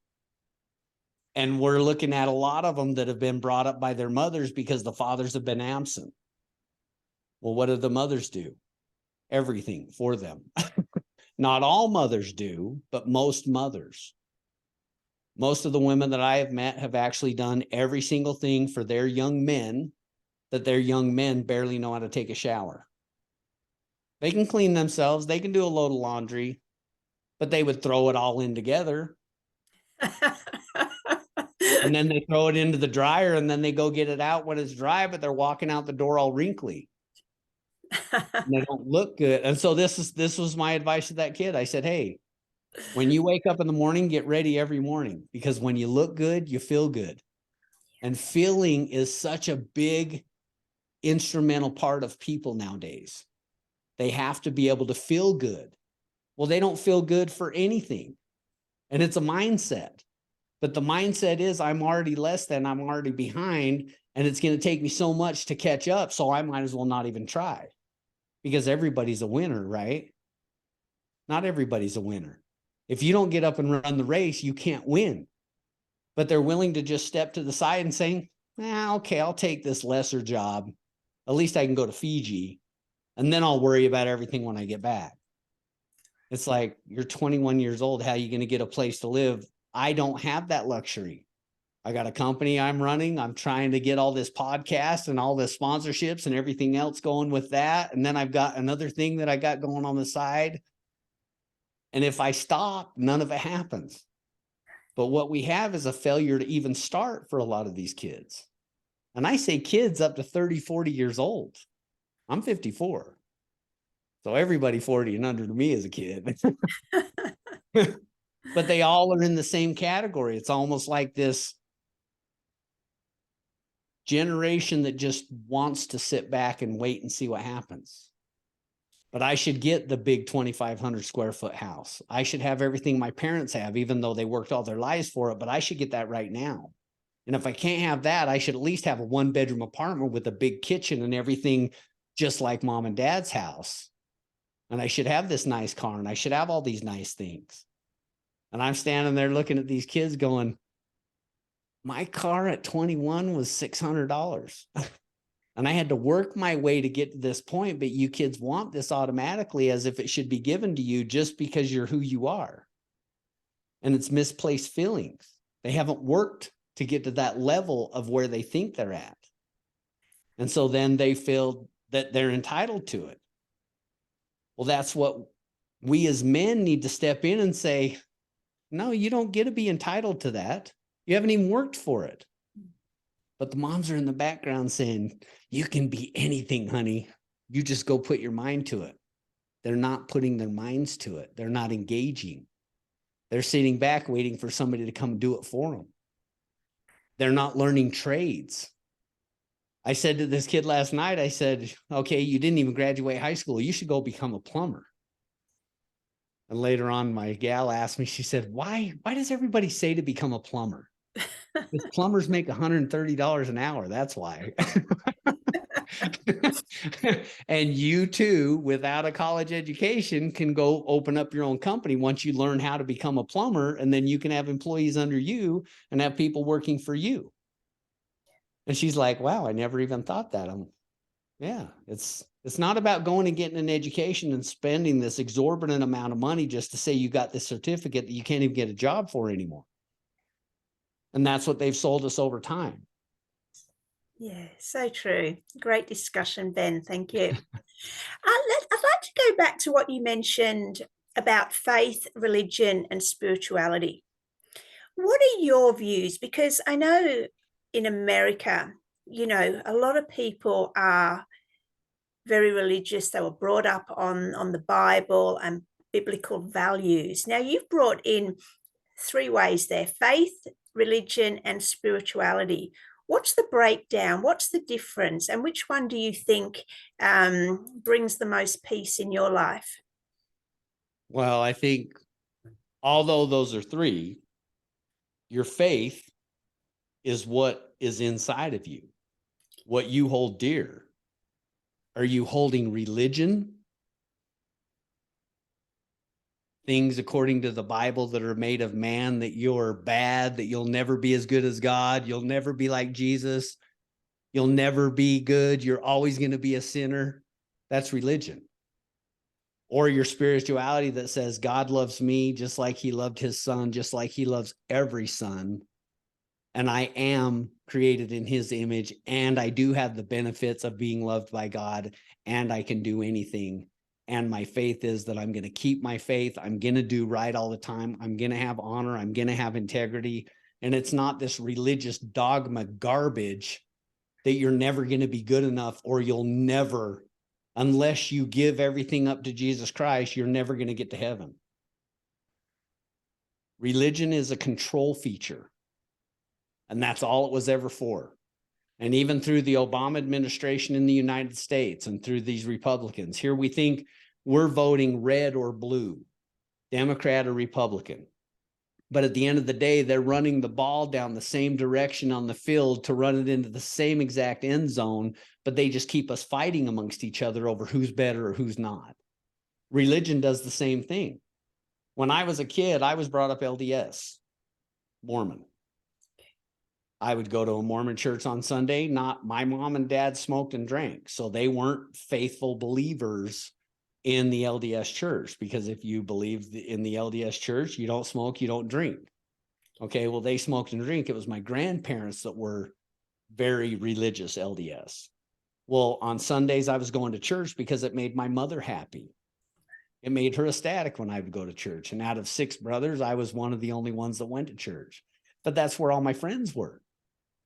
And we're looking at a lot of them that have been brought up by their mothers because the fathers have been absent. Well, what do the mothers do? Everything for them. Not all mothers do, but most mothers. Most of the women that I have met have actually done every single thing for their young men that their young men barely know how to take a shower. They can clean themselves. They can do a load of laundry, but they would throw it all in together. And then they throw it into the dryer and then they go get it out when it's dry, but they're walking out the door all wrinkly. And they don't look good. And so this was my advice to that kid. I said, hey, when you wake up in the morning, get ready every morning, because when you look good, you feel good. And feeling is such a big instrumental part of people nowadays. They have to be able to feel good. Well, they don't feel good for anything. And it's a mindset. But the mindset is I'm already less than, I'm already behind, and it's going to take me so much to catch up. So I might as well not even try, because everybody's a winner, right? Not everybody's a winner. If you don't get up and run the race, you can't win. But they're willing to just step to the side and say, okay, I'll take this lesser job. At least I can go to Fiji, and then I'll worry about everything when I get back. It's like, you're 21 years old. How are you going to get a place to live? I don't have that luxury. I got a company I'm running. I'm trying to get all this podcast and all the sponsorships and everything else going with that. And then I've got another thing that I got going on the side. And if I stop, none of it happens. But what we have is a failure to even start for a lot of these kids. And I say kids up to 30, 40 years old. I'm 54. So everybody 40 and under to me is a kid. But they all are in the same category. It's almost like this generation that just wants to sit back and wait and see what happens. But I should get the big 2,500 square foot house. I should have everything my parents have, even though they worked all their lives for it. But I should get that right now. And if I can't have that, I should at least have a 1-bedroom apartment with a big kitchen and everything, just like mom and dad's house. And I should have this nice car, and I should have all these nice things. And I'm standing there looking at these kids going, my car at 21 was $600. And I had to work my way to get to this point. But you kids want this automatically, as if it should be given to you just because you're who you are. And it's misplaced feelings. They haven't worked to get to that level of where they think they're at. And so then they feel that they're entitled to it. Well, that's what we as men need to step in and say, no, you don't get to be entitled to that. You haven't even worked for it. But the moms are in the background saying, you can be anything, honey. You just go put your mind to it. They're not putting their minds to it. They're not engaging. They're sitting back waiting for somebody to come do it for them. They're not learning trades. I said to this kid last night, I said, okay, you didn't even graduate high school. You should go become a plumber. And later on, my gal asked me, she said, why does everybody say to become a plumber? Because plumbers make $130 an hour. That's why. And you too, without a college education, can go open up your own company once you learn how to become a plumber, and then you can have employees under you and have people working for you. And she's like, wow, I never even thought that. Yeah, it's not about going and getting an education and spending this exorbitant amount of money just to say you got this certificate that you can't even get a job for anymore. And that's what they've sold us over time. Yeah, so true. Great discussion, Ben. Thank you. I'd like to go back to what you mentioned about faith, religion, and spirituality. What are your views? Because I know in America, you know, a lot of people are very religious. They were brought up on the Bible and biblical values. Now, you've brought in three ways there: faith, religion, and spirituality. What's the breakdown? What's the difference? And which one do you think brings the most peace in your life? Well, I think although those are three, your faith is what is inside of you, what you hold dear. Are you holding religion? Things according to the Bible that are made of man, that you're bad, that you'll never be as good as God, you'll never be like Jesus, you'll never be good, you're always going to be a sinner. That's religion. Or your spirituality that says God loves me just like he loved his son, just like he loves every son. And I am created in his image, and I do have the benefits of being loved by God, and I can do anything. And my faith is that I'm going to keep my faith. I'm going to do right all the time. I'm going to have honor. I'm going to have integrity. And it's not this religious dogma garbage that you're never going to be good enough, or you'll never, unless you give everything up to Jesus Christ, you're never going to get to heaven. Religion is a control feature. And that's all it was ever for. And even through the Obama administration in the United States and through these Republicans, here we think we're voting red or blue, Democrat or Republican. But at the end of the day, they're running the ball down the same direction on the field to run it into the same exact end zone, but they just keep us fighting amongst each other over who's better or who's not. Religion does the same thing. When I was a kid, I was brought up LDS, Mormon. I would go to a Mormon church on Sunday. Not my mom and dad smoked and drank, so they weren't faithful believers in the LDS church, because if you believe in the LDS church, you don't smoke, you don't drink. Okay, well, they smoked and drink. It was my grandparents that were very religious LDS. Well, on Sundays, I was going to church because it made my mother happy. It made her ecstatic when I would go to church. And out of 6 brothers, I was one of the only ones that went to church. But that's where all my friends were,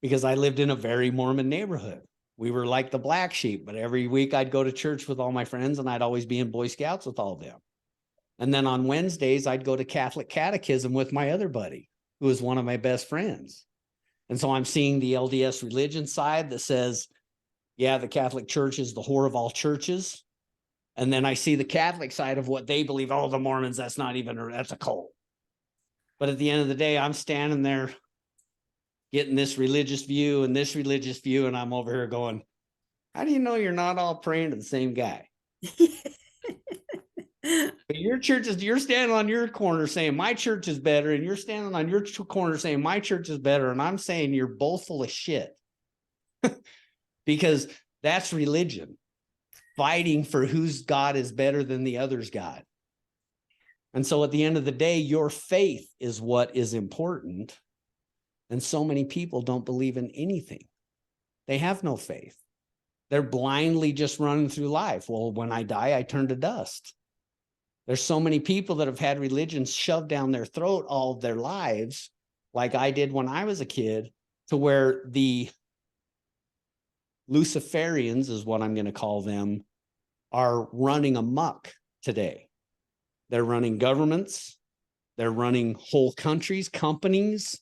because I lived in a very Mormon neighborhood. We were like the black sheep, but every week I'd go to church with all my friends, and I'd always be in Boy Scouts with all of them. And then on Wednesdays, I'd go to Catholic catechism with my other buddy, who was one of my best friends. And so I'm seeing the LDS religion side that says, yeah, the Catholic Church is the whore of all churches. And then I see the Catholic side of what they believe. Oh, the Mormons, that's a cult. But at the end of the day, I'm standing there getting this religious view and this religious view, and I'm over here going, how do you know you're not all praying to the same guy? But your church is, you're standing on your corner saying my church is better, and you're standing on your corner saying my church is better, and I'm saying you're both full of shit. Because that's religion, fighting for whose God is better than the other's God. And so at the end of the day, your faith is what is important. And so many people don't believe in anything. They have no faith. They're blindly just running through life. Well, when I die, I turn to dust. There's so many people that have had religion shoved down their throat all of their lives, like I did when I was a kid, to where the Luciferians, is what I'm going to call them, are running amok today. They're running governments. They're running whole countries, companies.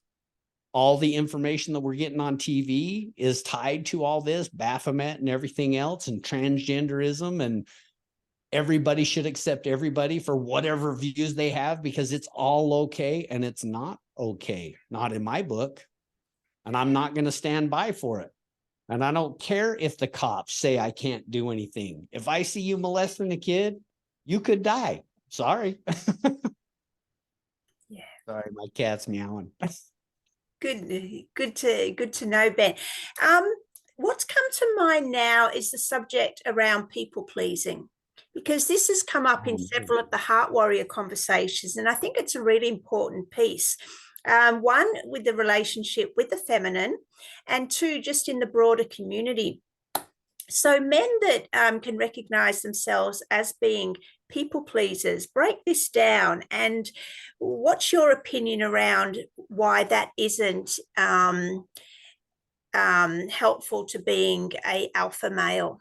All the information that we're getting on TV is tied to all this, Baphomet and everything else, and transgenderism, and everybody should accept everybody for whatever views they have because it's all okay, and it's not okay. Not in my book. And I'm not going to stand by for it. And I don't care if the cops say I can't do anything. If I see you molesting a kid, you could die. Sorry. Yeah. Sorry, my cat's meowing. Good to know, Ben. What's come to mind now is the subject around people pleasing, because this has come up in several of the Heart Warrior conversations, and I think it's a really important piece. One, with the relationship with the feminine, and 2, just in the broader community. So men that can recognize themselves as being people pleasers, break this down, and what's your opinion around why that isn't helpful to being a alpha male?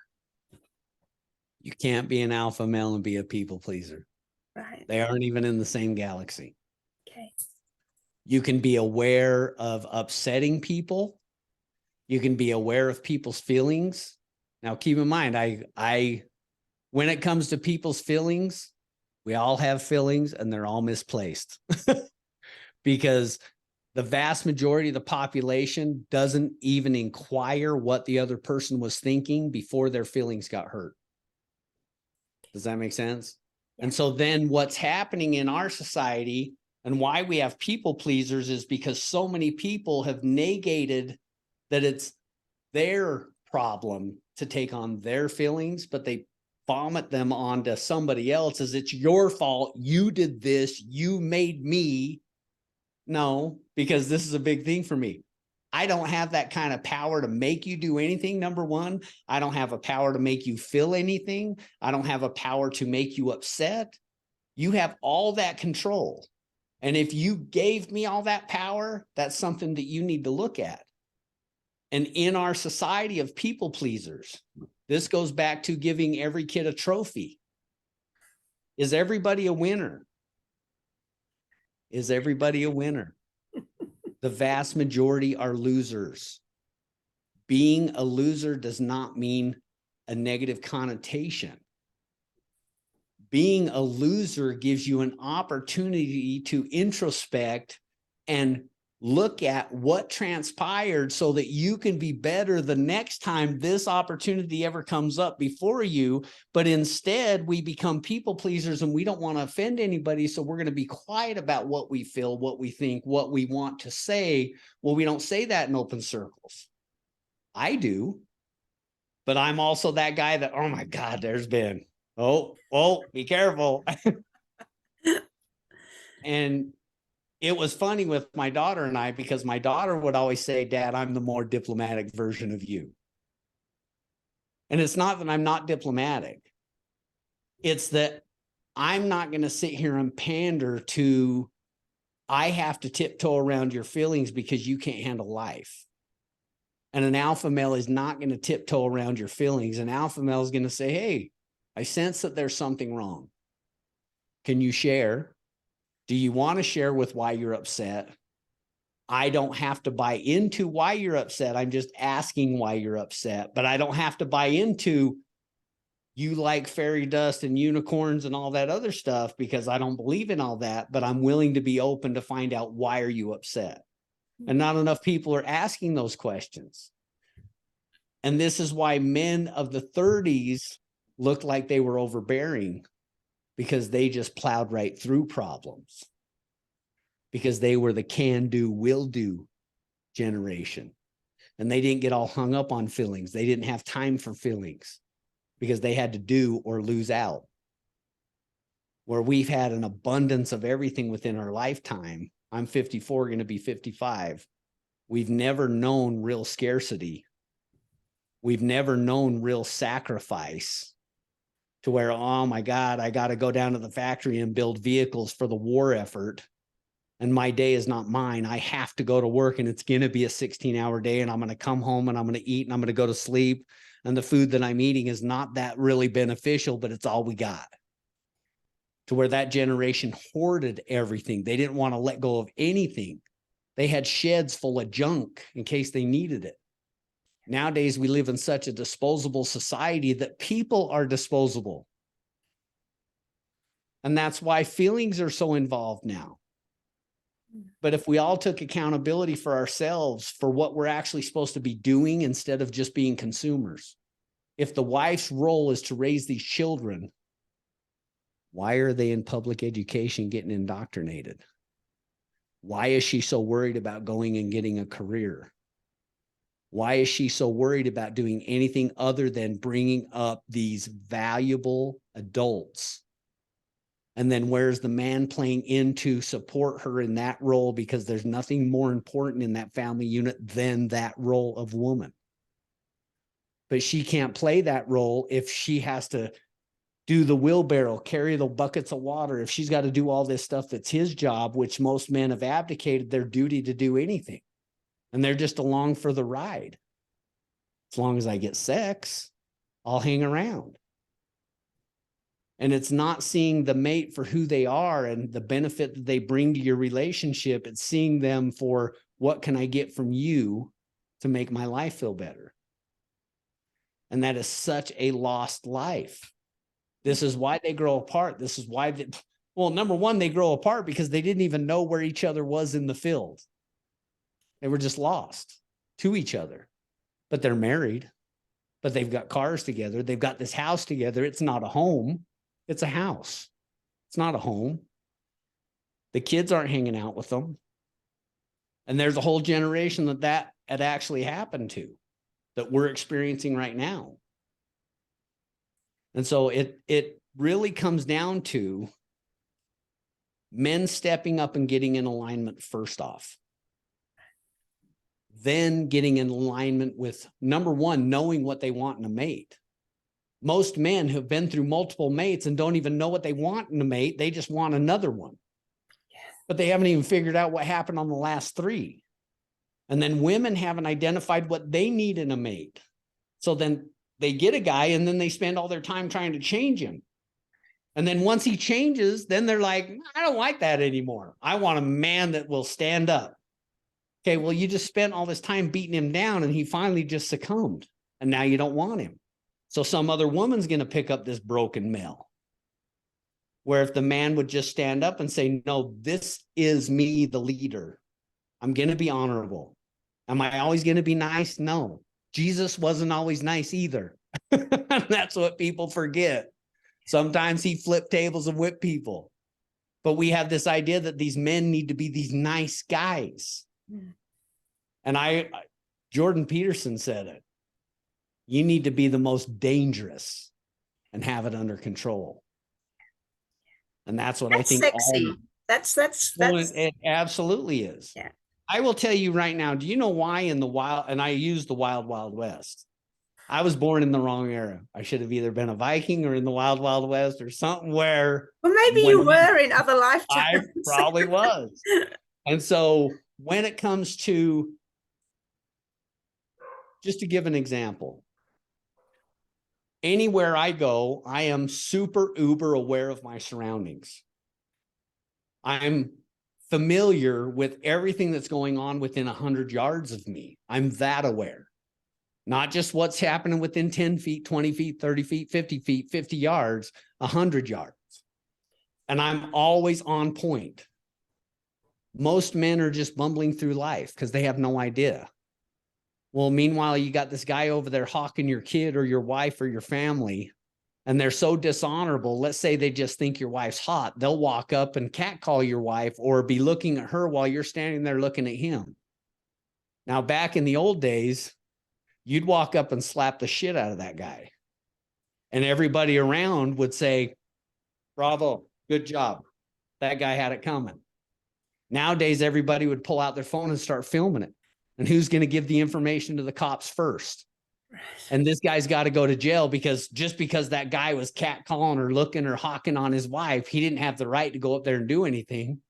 You can't be an alpha male and be a people pleaser. Right. They aren't even in the same galaxy. Okay. You can be aware of upsetting people. You can be aware of people's feelings. Now, keep in mind, when it comes to people's feelings, we all have feelings and they're all misplaced because the vast majority of the population doesn't even inquire what the other person was thinking before their feelings got hurt. Does that make sense? Yeah. And so then what's happening in our society and why we have people pleasers is because so many people have negated that it's their problem to take on their feelings, but they vomit them onto somebody else as it's your fault. You did this. You made me. No, because this is a big thing for me. I don't have that kind of power to make you do anything. Number one, I don't have a power to make you feel anything. I don't have a power to make you upset. You have all that control. And if you gave me all that power, that's something that you need to look at. And in our society of people pleasers, this goes back to giving every kid a trophy. Is everybody a winner? Is everybody a winner? The vast majority are losers. Being a loser does not mean a negative connotation. Being a loser gives you an opportunity to introspect and look at what transpired so that you can be better the next time this opportunity ever comes up before you. But instead, we become people pleasers and we don't want to offend anybody. So we're going to be quiet about what we feel, what we think, what we want to say. Well, we don't say that in open circles. I do. But I'm also that guy that, oh my God, there's Ben. Oh, be careful. And it was funny with my daughter and I, because my daughter would always say, Dad, I'm the more diplomatic version of you. And it's not that I'm not diplomatic. It's that I'm not going to sit here and pander to, I have to tiptoe around your feelings because you can't handle life. And an alpha male is not going to tiptoe around your feelings. An alpha male is going to say, hey, I sense that there's something wrong. Can you share? Do you want to share with why you're upset? I don't have to buy into why you're upset. I'm just asking why you're upset, but I don't have to buy into you like fairy dust and unicorns and all that other stuff because I don't believe in all that, but I'm willing to be open to find out why are you upset? And not enough people are asking those questions. And this is why men of the 30s looked like they were overbearing, because they just plowed right through problems, because they were the can do, will do generation. And they didn't get all hung up on feelings. They didn't have time for feelings because they had to do or lose out. Where we've had an abundance of everything within our lifetime. I'm 54, going to be 55. We've never known real scarcity. We've never known real sacrifice to where, oh my God, I got to go down to the factory and build vehicles for the war effort. And my day is not mine. I have to go to work and it's going to be a 16-hour day and I'm going to come home and I'm going to eat and I'm going to go to sleep. And the food that I'm eating is not that really beneficial, but it's all we got. To where that generation hoarded everything. They didn't want to let go of anything. They had sheds full of junk in case they needed it. Nowadays, we live in such a disposable society that people are disposable. And that's why feelings are so involved now. But if we all took accountability for ourselves, for what we're actually supposed to be doing instead of just being consumers, if the wife's role is to raise these children, why are they in public education getting indoctrinated? Why is she so worried about going and getting a career? Why is she so worried about doing anything other than bringing up these valuable adults? And then where's the man playing in to support her in that role? Because there's nothing more important in that family unit than that role of woman. But she can't play that role if she has to do the wheelbarrow, carry the buckets of water, if she's got to do all this stuff that's his job, which most men have abdicated their duty to do anything. And they're just along for the ride. As long as I get sex, I'll hang around. And it's not seeing the mate for who they are and the benefit that they bring to your relationship. It's seeing them for what can I get from you to make my life feel better. And that is such a lost life. This is why they grow apart. This is why, well, number one, they grow apart because they didn't even know where each other was in the field. They were just lost to each other, but they're married, but they've got cars together. They've got this house together. It's not a home. It's a house. It's not a home. The kids aren't hanging out with them. And there's a whole generation that had actually happened to, that we're experiencing right now. And so it really comes down to men stepping up and getting in alignment first off. Then getting in alignment with, number one, knowing what they want in a mate. Most men have been through multiple mates and don't even know what they want in a mate. They just want another one. But they haven't even figured out what happened on the last three. And then women haven't identified what they need in a mate. So then they get a guy and then they spend all their time trying to change him. And then once he changes, then they're like, I don't like that anymore. I want a man that will stand up. Okay, well, you just spent all this time beating him down and he finally just succumbed. And now you don't want him. So some other woman's going to pick up this broken male. Where if the man would just stand up and say, no, this is me, the leader. I'm going to be honorable. Am I always going to be nice? No. Jesus wasn't always nice either. That's what people forget. Sometimes he flipped tables and whipped people. But we have this idea that these men need to be these nice guys. And Jordan Peterson said it. You need to be the most dangerous and have it under control. And that's what I think. Sexy. That's it absolutely is. Yeah. I will tell you right now, do you know why in the wild, and I use the Wild Wild West. I was born in the wrong era. I should have either been a Viking or in the Wild Wild West or something where. Well, maybe you were in other lifetimes. I probably was. And so when it comes to, just to give an example, anywhere I go, I am super uber aware of my surroundings. I'm familiar with everything that's going on within 100 yards of me. I'm that aware. Not just what's happening within 10 feet, 20 feet, 30 feet, 50 feet, 50 yards, 100 yards. And I'm always on point. Most men are just bumbling through life because they have no idea. Well, meanwhile, you got this guy over there hawking your kid or your wife or your family, and they're so dishonorable. Let's say they just think your wife's hot. They'll walk up and catcall your wife or be looking at her while you're standing there looking at him. Now, back in the old days, you'd walk up and slap the shit out of that guy. And everybody around would say, bravo, good job. That guy had it coming. Nowadays, everybody would pull out their phone and start filming it. And who's going to give the information to the cops first? And this guy's got to go to jail because just because that guy was catcalling or looking or hawking on his wife, he didn't have the right to go up there and do anything.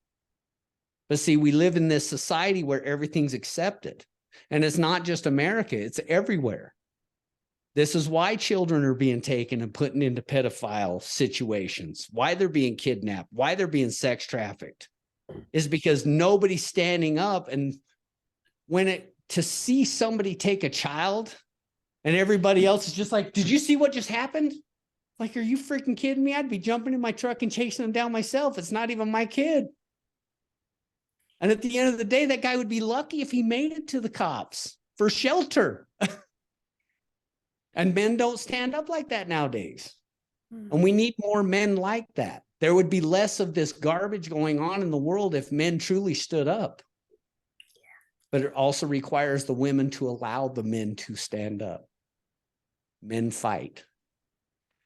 But see, we live in this society where everything's accepted. And it's not just America, it's everywhere. This is why children are being taken and put into pedophile situations, why they're being kidnapped, why they're being sex trafficked, is because nobody's standing up. And to see somebody take a child and everybody else is just like, did you see what just happened? Like, are you freaking kidding me? I'd be jumping in my truck and chasing them down myself. It's not even my kid. And at the end of the day, that guy would be lucky if he made it to the cops for shelter. And men don't stand up like that nowadays. And we need more men like that. There would be less of this garbage going on in the world if men truly stood up. But it also requires the women to allow the men to stand up. Men fight.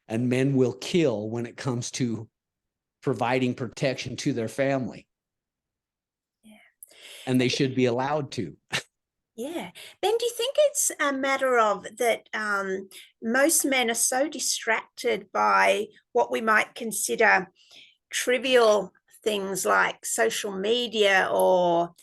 And men will kill when it comes to providing protection to their family. Yeah. And they should be allowed to. Yeah. Ben, do you think it's a matter of that most men are so distracted by what we might consider trivial things like social media or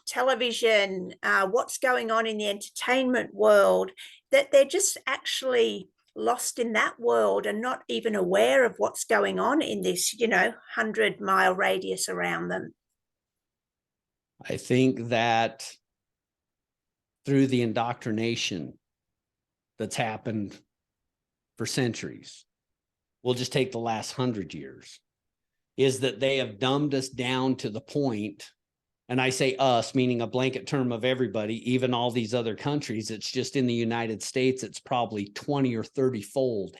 television, what's going on in the entertainment world, that they're just actually lost in that world and not even aware of what's going on in this, 100-mile radius around them. I think that through the indoctrination that's happened for centuries, we'll just take the last 100 years, is that they have dumbed us down to the point, and I say us, meaning a blanket term of everybody, even all these other countries. It's just in the United States, it's probably 20 or 30 fold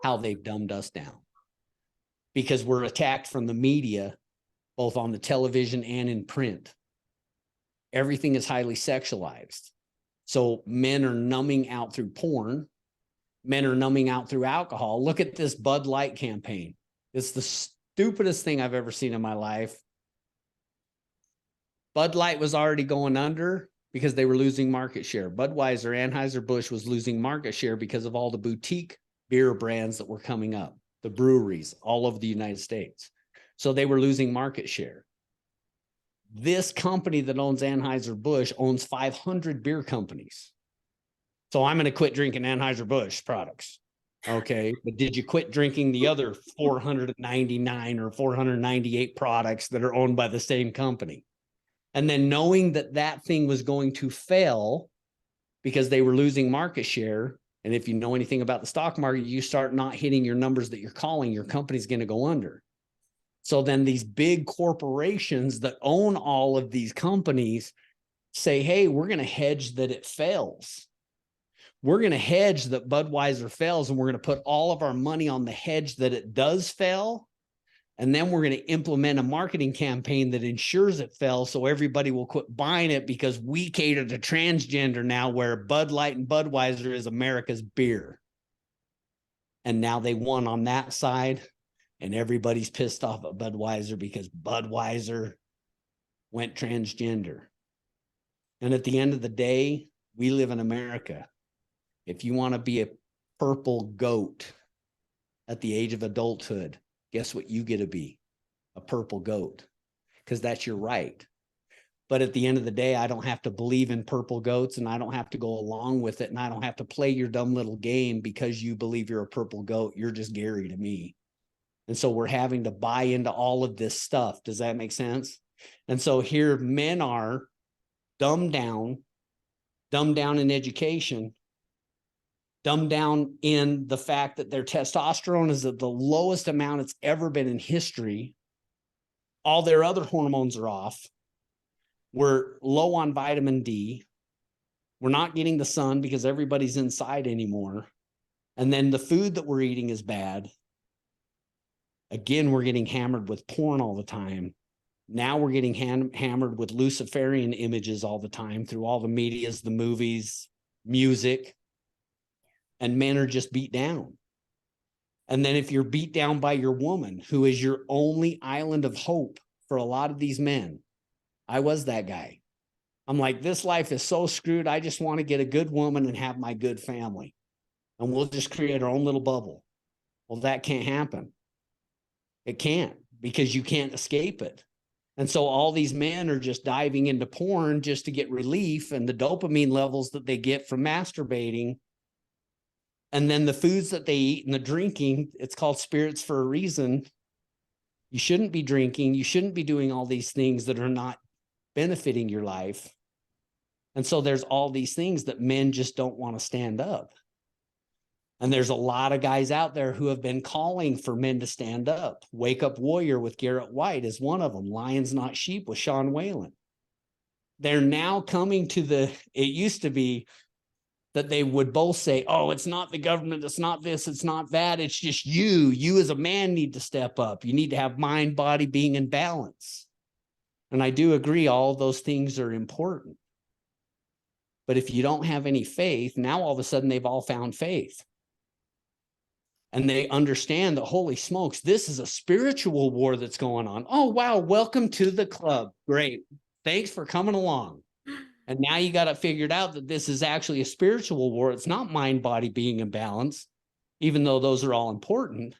how they've dumbed us down, because we're attacked from the media, both on the television and in print. Everything is highly sexualized. So men are numbing out through porn. Men are numbing out through alcohol. Look at this Bud Light campaign. It's the stupidest thing I've ever seen in my life. Bud Light was already going under because they were losing market share. Budweiser, Anheuser-Busch was losing market share because of all the boutique beer brands that were coming up, the breweries all over the United States. So they were losing market share. This company that owns Anheuser-Busch owns 500 beer companies. So I'm going to quit drinking Anheuser-Busch products. Okay. But did you quit drinking the other 499 or 498 products that are owned by the same company? And then knowing that that thing was going to fail because they were losing market share. And if you know anything about the stock market, you start not hitting your numbers that you're calling, your company's going to go under. So then these big corporations that own all of these companies say, hey, we're going to hedge that it fails. We're going to hedge that Budweiser fails, and we're going to put all of our money on the hedge that it does fail. And then we're going to implement a marketing campaign that ensures it fails, so everybody will quit buying it, because we cater to transgender now, where Bud Light and Budweiser is America's beer. And now they won on that side. And everybody's pissed off at Budweiser because Budweiser went transgender. And at the end of the day, we live in America. If you want to be a purple goat at the age of adulthood, guess what you get to be? A purple goat, because that's your right. But at the end of the day, I don't have to believe in purple goats, and I don't have to go along with it, and I don't have to play your dumb little game because you believe you're a purple goat. You're just Gary to me. And so we're having to buy into all of this stuff. Does that make sense? And so here men are dumbed down in education, dumbed down in the fact that their testosterone is at the lowest amount it's ever been in history. All their other hormones are off. We're low on vitamin D. We're not getting the sun because everybody's inside anymore. And then the food that we're eating is bad. Again, we're getting hammered with porn all the time. Now we're getting hammered with Luciferian images all the time through all the medias, the movies, music. And men are just beat down. And then if you're beat down by your woman, who is your only island of hope for a lot of these men, I was that guy. I'm like, this life is so screwed. I just want to get a good woman and have my good family. And we'll just create our own little bubble. Well, that can't happen. It can't, because you can't escape it. And so all these men are just diving into porn just to get relief, and the dopamine levels that they get from masturbating. And then the foods that they eat and the drinking, it's called spirits for a reason. You shouldn't be drinking. You shouldn't be doing all these things that are not benefiting your life. And so there's all these things that men just don't want to stand up. And there's a lot of guys out there who have been calling for men to stand up. Wake Up Warrior with Garrett White is one of them. Lions Not Sheep with Sean Whalen. They're now coming to it used to be that they would both say, oh, it's not the government, it's not this, it's not that, it's just you. You as a man need to step up. You need to have mind, body, being in balance. And I do agree, all of those things are important. But if you don't have any faith, now all of a sudden they've all found faith. And they understand that, holy smokes, this is a spiritual war that's going on. Oh, wow, welcome to the club. Great. Thanks for coming along. And now you got it figured out that this is actually a spiritual war. It's not mind, body, being in balance, even though those are all important.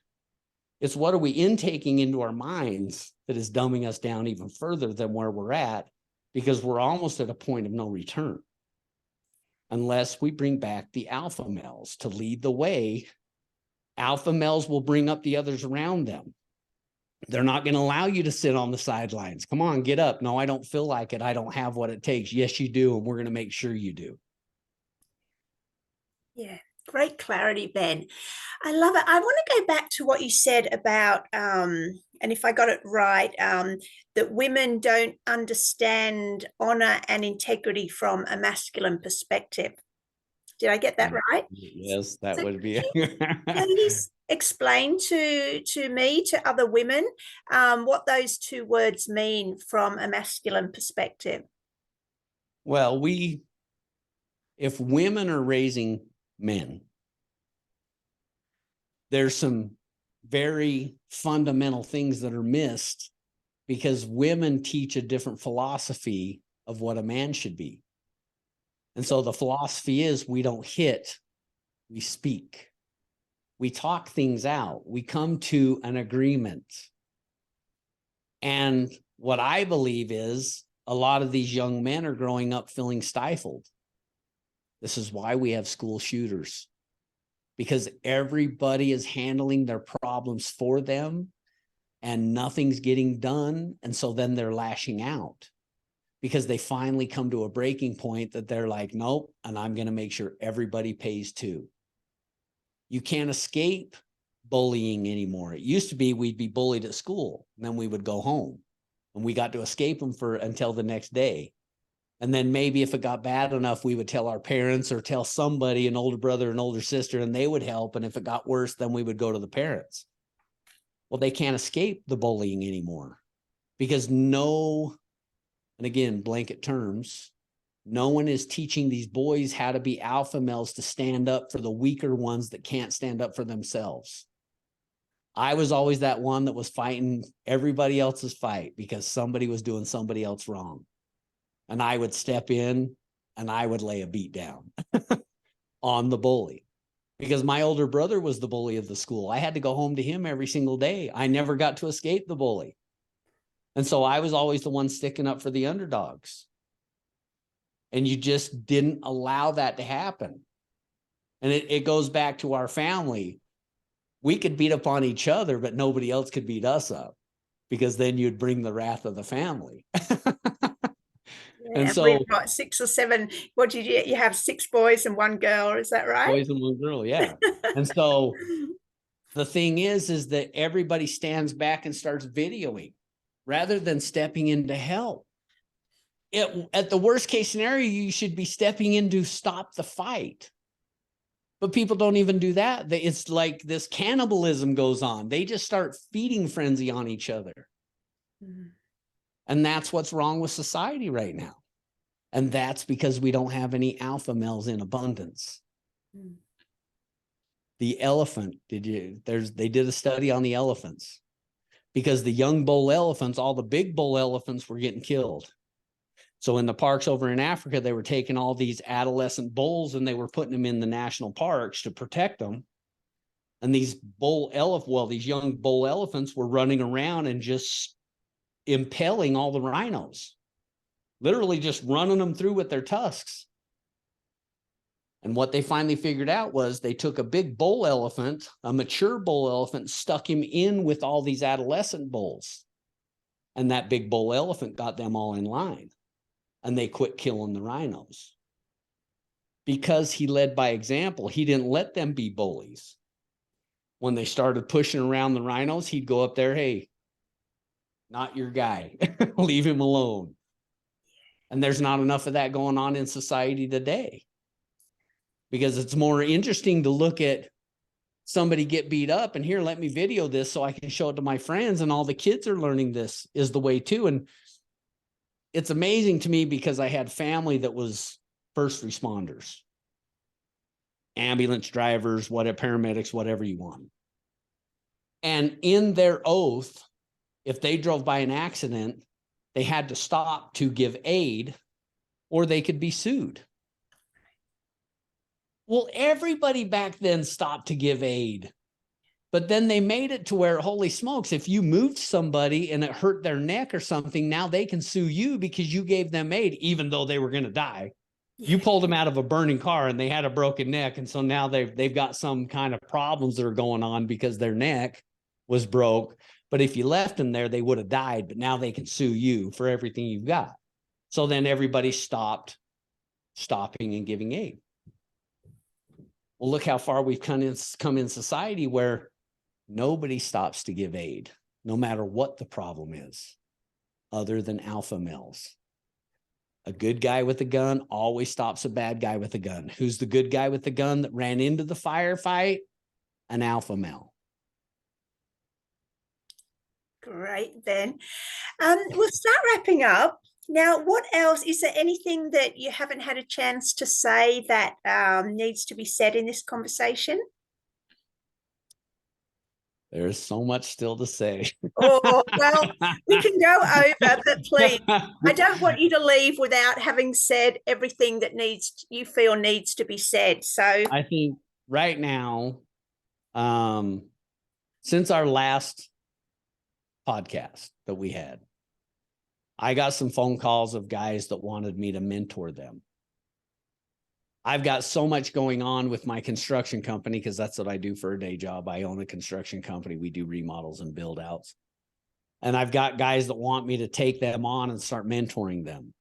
It's what are we intaking into our minds that is dumbing us down even further than where we're at, because we're almost at a point of no return. Unless we bring back the alpha males to lead the way, alpha males will bring up the others around them. They're not going to allow you to sit on the sidelines. Come on, get up. No, I don't feel like it. I don't have what it takes. Yes, you do. And we're going to make sure you do. Yeah, great clarity, Ben. I love it. I want to go back to what you said about, and if I got it right, that women don't understand honor and integrity from a masculine perspective. Did I get that right? Yes, that So would be. please explain to me, to other women, what those two words mean from a masculine perspective. Well, if women are raising men, there's some very fundamental things that are missed because women teach a different philosophy of what a man should be. And so the philosophy is we don't hit, we speak. We talk things out. We come to an agreement. And what I believe is a lot of these young men are growing up feeling stifled. This is why we have school shooters, because everybody is handling their problems for them and nothing's getting done. And so then they're lashing out because they finally come to a breaking point that they're like, nope, and I'm going to make sure everybody pays too. You can't escape bullying anymore. It used to be we'd be bullied at school, and then we would go home, and we got to escape them until the next day. And then maybe if it got bad enough, we would tell our parents or tell somebody, an older brother, an older sister, and they would help. And if it got worse, then we would go to the parents. Well, they can't escape the bullying anymore because and again, blanket terms, no one is teaching these boys how to be alpha males to stand up for the weaker ones that can't stand up for themselves. I was always that one that was fighting everybody else's fight because somebody was doing somebody else wrong. And I would step in and I would lay a beat down on the bully because my older brother was the bully of the school. I had to go home to him every single day. I never got to escape the bully. And so I was always the one sticking up for the underdogs. And you just didn't allow that to happen. And it goes back to our family. We could beat up on each other, but nobody else could beat us up because then you'd bring the wrath of the family. And And so we've got 6 or 7. What did you have 6 boys and 1 girl? Is that right? boys and one girl, yeah. And so the thing is that everybody stands back and starts videoing rather than stepping in to help. At the worst case scenario, you should be stepping in to stop the fight. But people don't even do that. It's like this cannibalism goes on. They just start feeding frenzy on each other. Mm-hmm. And that's what's wrong with society right now. And that's because we don't have any alpha males in abundance. Mm-hmm. The elephant, they did a study on the elephants because the young bull elephants, all the big bull elephants were getting killed. So in the parks over in Africa, they were taking all these adolescent bulls and they were putting them in the national parks to protect them. And these young bull elephants were running around and just impaling all the rhinos, literally just running them through with their tusks. And what they finally figured out was they took a big bull elephant, a mature bull elephant, stuck him in with all these adolescent bulls. And that big bull elephant got them all in line. And they quit killing the rhinos. Because he led by example, he didn't let them be bullies. When they started pushing around the rhinos, he'd go up there, hey, not your guy. Leave him alone. And there's not enough of that going on in society today. Because it's more interesting to look at somebody get beat up and here, let me video this so I can show it to my friends and all the kids are learning this is the way too. And it's amazing to me because I had family that was first responders, ambulance drivers, paramedics, whatever you want. And in their oath, if they drove by an accident, they had to stop to give aid or they could be sued. Well, everybody back then stopped to give aid. But then they made it to where, holy smokes, if you moved somebody and it hurt their neck or something, now they can sue you because you gave them aid, even though they were going to die. Yeah. You pulled them out of a burning car and they had a broken neck. And so now they've got some kind of problems that are going on because their neck was broke. But if you left them there, they would have died. But now they can sue you for everything you've got. So then everybody stopping and giving aid. Well, look how far we've come in society where nobody stops to give aid, no matter what the problem is, other than alpha males. A good guy with a gun always stops a bad guy with a gun. Who's the good guy with the gun that ran into the firefight? An alpha male. Great, Ben. We'll start wrapping up. Now, what else? Is there anything that you haven't had a chance to say that needs to be said in this conversation? There's so much still to say. Oh, well, we can go over, but please, I don't want you to leave without having said everything that you feel needs to be said. So I think right now, since our last podcast that we had, I got some phone calls of guys that wanted me to mentor them. I've got so much going on with my construction company because that's what I do for a day job. I own a construction company. We do remodels and build outs. And I've got guys that want me to take them on and start mentoring them.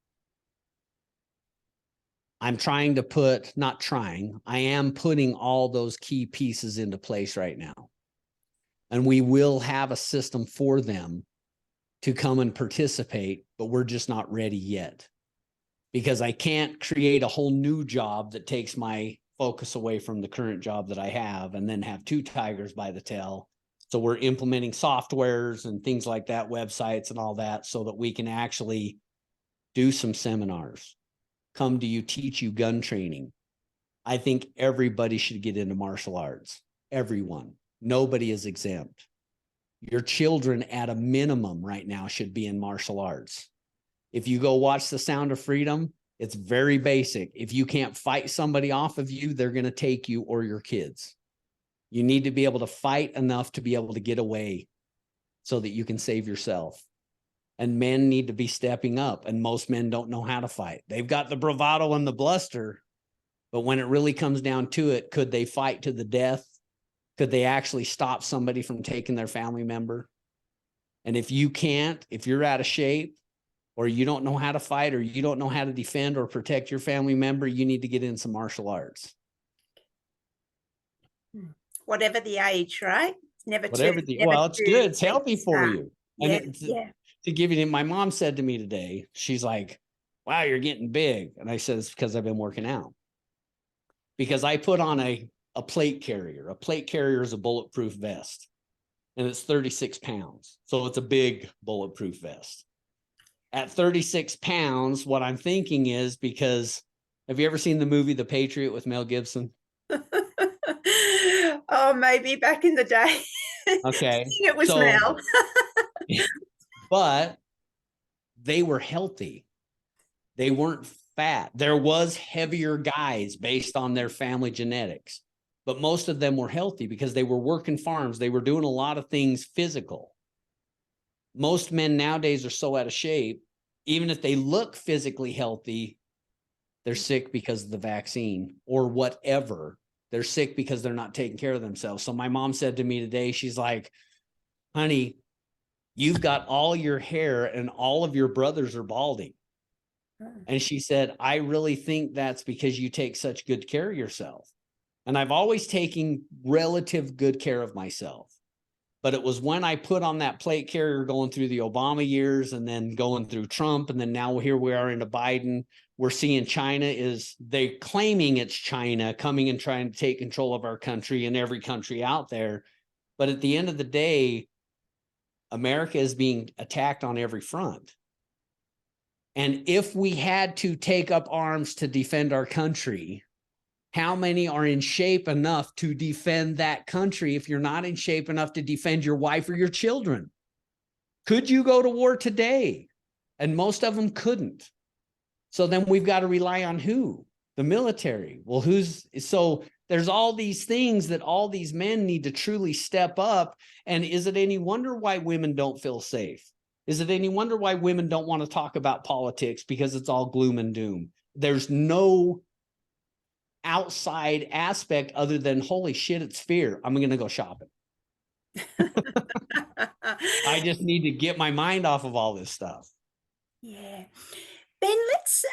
I'm trying to I am putting all those key pieces into place right now. And we will have a system for them to come and participate, but we're just not ready yet. Because I can't create a whole new job that takes my focus away from the current job that I have and then have two tigers by the tail. So we're implementing softwares and things like that, websites and all that, so that we can actually do some seminars, come to you, teach you gun training. I think everybody should get into martial arts. Everyone. Nobody is exempt. Your children at a minimum right now should be in martial arts. If you go watch The Sound of Freedom, it's very basic. If you can't fight somebody off of you, they're going to take you or your kids. You need to be able to fight enough to be able to get away so that you can save yourself. And men need to be stepping up. And most men don't know how to fight. They've got the bravado and the bluster, but when it really comes down to it, could they fight to the death? Could they actually stop somebody from taking their family member? And if you can't, if you're out of shape, or you don't know how to fight, or you don't know how to defend or protect your family member, you need to get in some martial arts. whatever the age, right? Never Whatever too. Well, it's good. It's healthy for you. Yeah, And yeah. To give you, my mom said to me today, she's like, wow, you're getting big. And I said, it's because I've been working out. Because I put on a plate carrier. A plate carrier is a bulletproof vest. And it's 36 pounds. So it's a big bulletproof vest. At 36 pounds, what I'm thinking is, because have you ever seen the movie The Patriot with Mel Gibson? Oh, maybe back in the day. Okay. It was Mel. But they were healthy. They weren't fat. There was heavier guys based on their family genetics, but most of them were healthy because they were working farms. They were doing a lot of things physical. Most men nowadays are so out of shape, even if they look physically healthy, they're sick because of the vaccine or whatever. They're sick because they're not taking care of themselves. So my mom said to me today, she's like, honey, you've got all your hair and all of your brothers are balding. And she said, I really think that's because you take such good care of yourself. And I've always taken relative good care of myself. But it was when I put on that plate carrier going through the Obama years and then going through Trump. And then now here we are into Biden. We're seeing they claiming it's China coming and trying to take control of our country and every country out there. But at the end of the day, America is being attacked on every front. And if we had to take up arms to defend our country, how many are in shape enough to defend that country if you're not in shape enough to defend your wife or your children? Could you go to war today? And most of them couldn't. So then we've got to rely on who? The military. Well, so There's all these things that all these men need to truly step up. And is it any wonder why women don't feel safe? Is it any wonder why women don't want to talk about politics because it's all gloom and doom? There's no outside aspect other than, holy shit, it's fear. I'm going to go shopping. I just need to get my mind off of all this stuff. Yeah. Ben, let's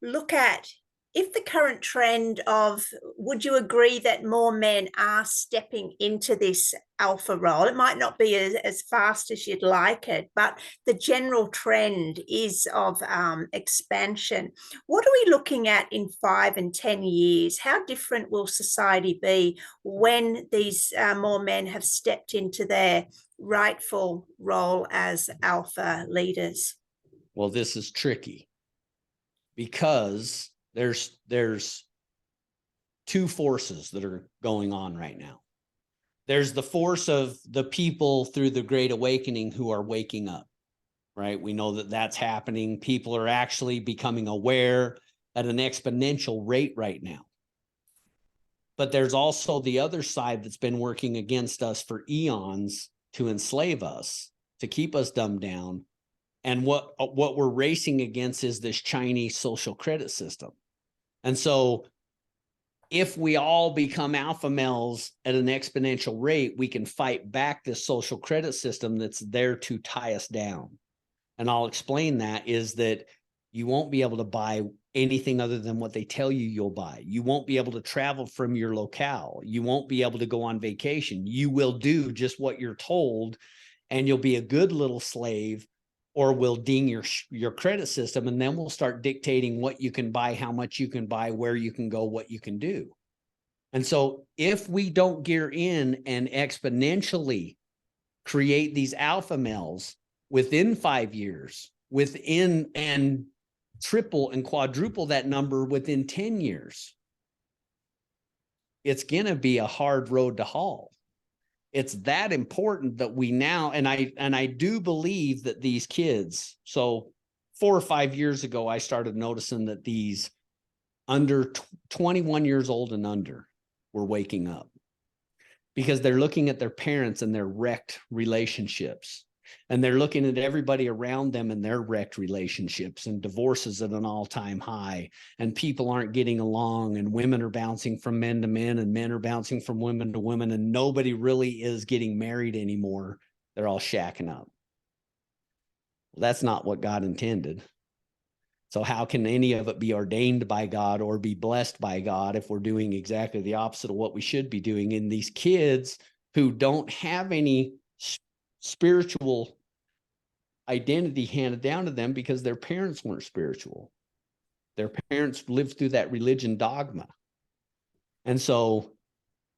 look at if the current trend of, would you agree that more men are stepping into this alpha role? It might not be as fast as you'd like it, but the general trend is of expansion. What are we looking at in 5 and 10 years? How different will society be when these more men have stepped into their rightful role as alpha leaders? Well, this is tricky because there's two forces that are going on right now. There's the force of the people through the Great Awakening who are waking up, right? We know that that's happening. People are actually becoming aware at an exponential rate right now. But there's also the other side that's been working against us for eons to enslave us, to keep us dumbed down. And what we're racing against is this Chinese social credit system. And so if we all become alpha males at an exponential rate, we can fight back this social credit system that's there to tie us down. And I'll explain that is that you won't be able to buy anything other than what they tell you you'll buy. You won't be able to travel from your locale. You won't be able to go on vacation. You will do just what you're told, and you'll be a good little slave, or we'll ding your credit system, and then we'll start dictating what you can buy, how much you can buy, where you can go, what you can do. And so if we don't gear in and exponentially create these alpha males within 5 years, within and triple and quadruple that number within 10 years, it's going to be a hard road to haul. It's that important that we now, and I do believe that these kids, so 4 or 5 years ago, I started noticing that these under 21 years old and under were waking up because they're looking at their parents and their wrecked relationships. And they're looking at everybody around them and their wrecked relationships, and divorces at an all-time high, and people aren't getting along, and women are bouncing from men to men, and men are bouncing from women to women, and nobody really is getting married anymore. They're all shacking up. Well, that's not what God intended. So how can any of it be ordained by God or be blessed by God if we're doing exactly the opposite of what we should be doing? And these kids who don't have any spiritual identity handed down to them because their parents weren't spiritual. Their parents lived through that religion dogma. And so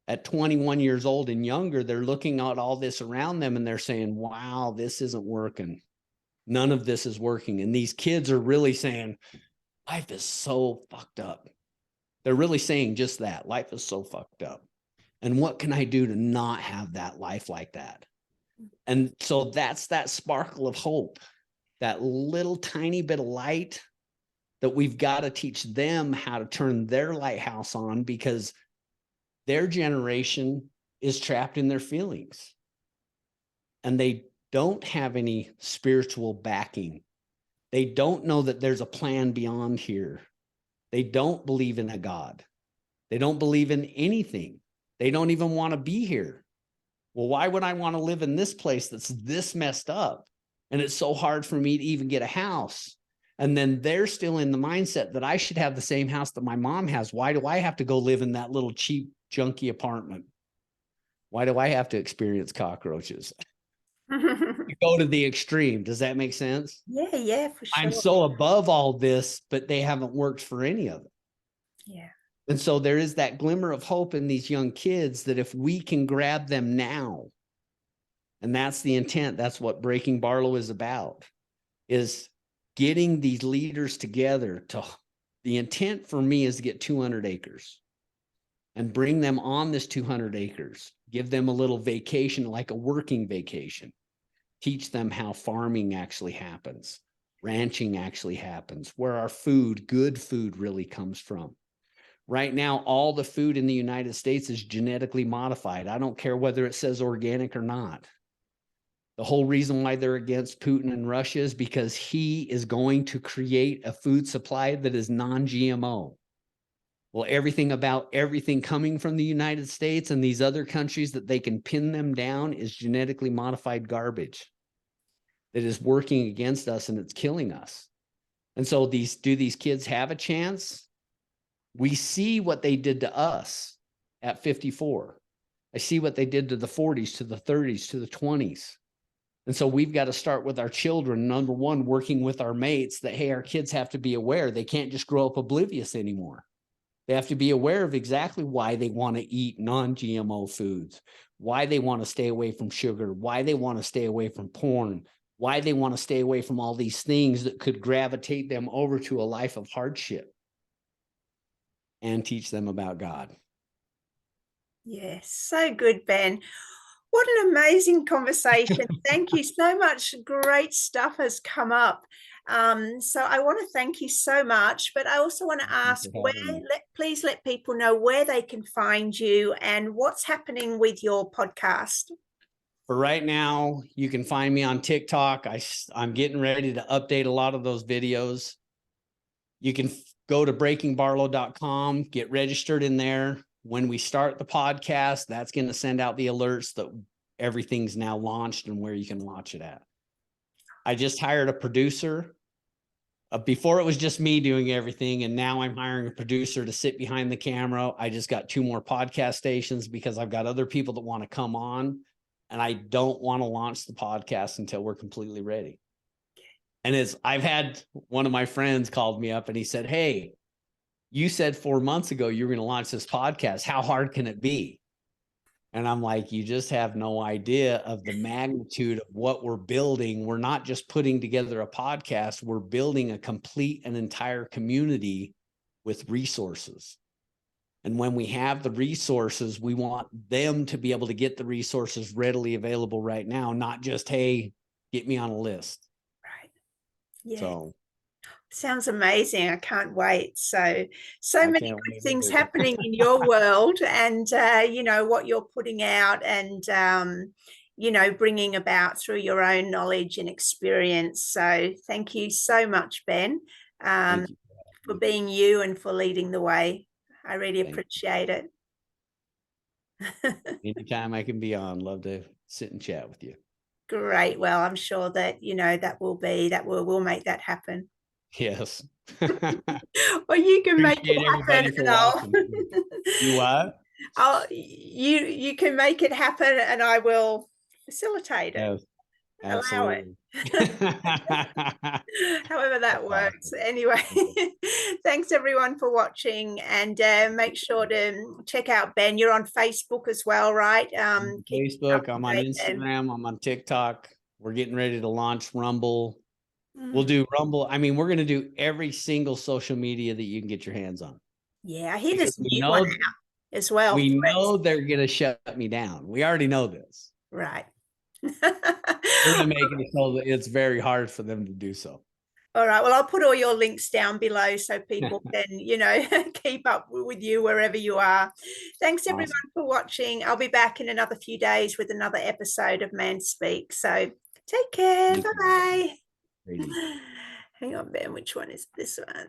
at 21 years old and younger, they're looking at all this around them and they're saying, wow, this isn't working. None of this is working. And these kids are really saying, life is so fucked up. They're really saying just that. Life is so fucked up. And what can I do to not have that life like that? And so that's that sparkle of hope, that little tiny bit of light that we've got to teach them how to turn their lighthouse on, because their generation is trapped in their feelings and they don't have any spiritual backing. They don't know that there's a plan beyond here. They don't believe in a God. They don't believe in anything. They don't even want to be here. Well, why would I want to live in this place that's this messed up? And it's so hard for me to even get a house. And then they're still in the mindset that I should have the same house that my mom has. Why do I have to go live in that little cheap, junky apartment? Why do I have to experience cockroaches? You go to the extreme. Does that make sense? Yeah, for sure. I'm so above all this, but they haven't worked for any of it. Yeah. And so there is that glimmer of hope in these young kids that if we can grab them now, and that's the intent, that's what Breaking Barlow is about, is getting these leaders together. The intent for me is to get 200 acres and bring them on this 200 acres, give them a little vacation, like a working vacation, teach them how farming actually happens, ranching actually happens, where our food, good food, really comes from. Right now, all the food in the United States is genetically modified. I don't care whether it says organic or not. The whole reason why they're against Putin and Russia is because he is going to create a food supply that is non-GMO. Well, everything coming from the United States and these other countries that they can pin them down is genetically modified garbage that is working against us, and it's killing us. And so do these kids have a chance? We see what they did to us at 54. I see what they did to the 40s, to the 30s, to the 20s. And so we've got to start with our children. Number one, working with our mates that, hey, our kids have to be aware. They can't just grow up oblivious anymore. They have to be aware of exactly why they want to eat non-GMO foods, why they want to stay away from sugar, why they want to stay away from porn, why they want to stay away from all these things that could gravitate them over to a life of hardship, and teach them about God. Yes, so good, Ben. What an amazing conversation. Thank you so much. Great stuff has come up. So I want to thank you so much, but I also want to ask please let people know where they can find you and what's happening with your podcast. For right now, you can find me on TikTok. I'm getting ready to update a lot of those videos. You can go to breakingbarlow.com, get registered in there. When we start the podcast, that's going to send out the alerts that everything's now launched and where you can watch it at. I just hired a producer. Before it was just me doing everything, and now I'm hiring a producer to sit behind the camera. I just got 2 more podcast stations because I've got other people that want to come on, and I don't want to launch the podcast until we're completely ready. And I've had one of my friends called me up and he said, hey, you said 4 months ago you were going to launch this podcast. How hard can it be? And I'm like, you just have no idea of the magnitude of what we're building. We're not just putting together a podcast. We're building a complete and entire community with resources. And when we have the resources, we want them to be able to get the resources readily available right now, not just, hey, get me on a list. Right. Yeah. So sounds amazing. I can't wait. So many good things happening in your world, and you know what you're putting out, and you know, bringing about through your own knowledge and experience. So thank you so much, Ben, for being you and for leading the way. I really appreciate it. Anytime I can be on, love to sit and chat with you. Great. Well, I'm sure that, you know, we'll make that happen. Yes. Well, you can make it happen. You what? You can make it happen, and I will facilitate it. Yes, absolutely. However that works. Anyway, thanks everyone for watching, and make sure to check out Ben. You're on Facebook as well, right? Facebook, I'm on Instagram, I'm on TikTok. We're getting ready to launch Rumble. We'll do Rumble. I mean, we're going to do every single social media that you can get your hands on. Yeah, I hear this new one out as well. We know they're going to shut me down. We already know this. Right. We're going to make it so that it's very hard for them to do so. All right. Well, I'll put all your links down below so people can, you know, keep up with you wherever you are. Thanks everyone for watching. I'll be back in another few days with another episode of Man Speak. So take care. Bye-bye. Hang on, Ben. Which one is this one?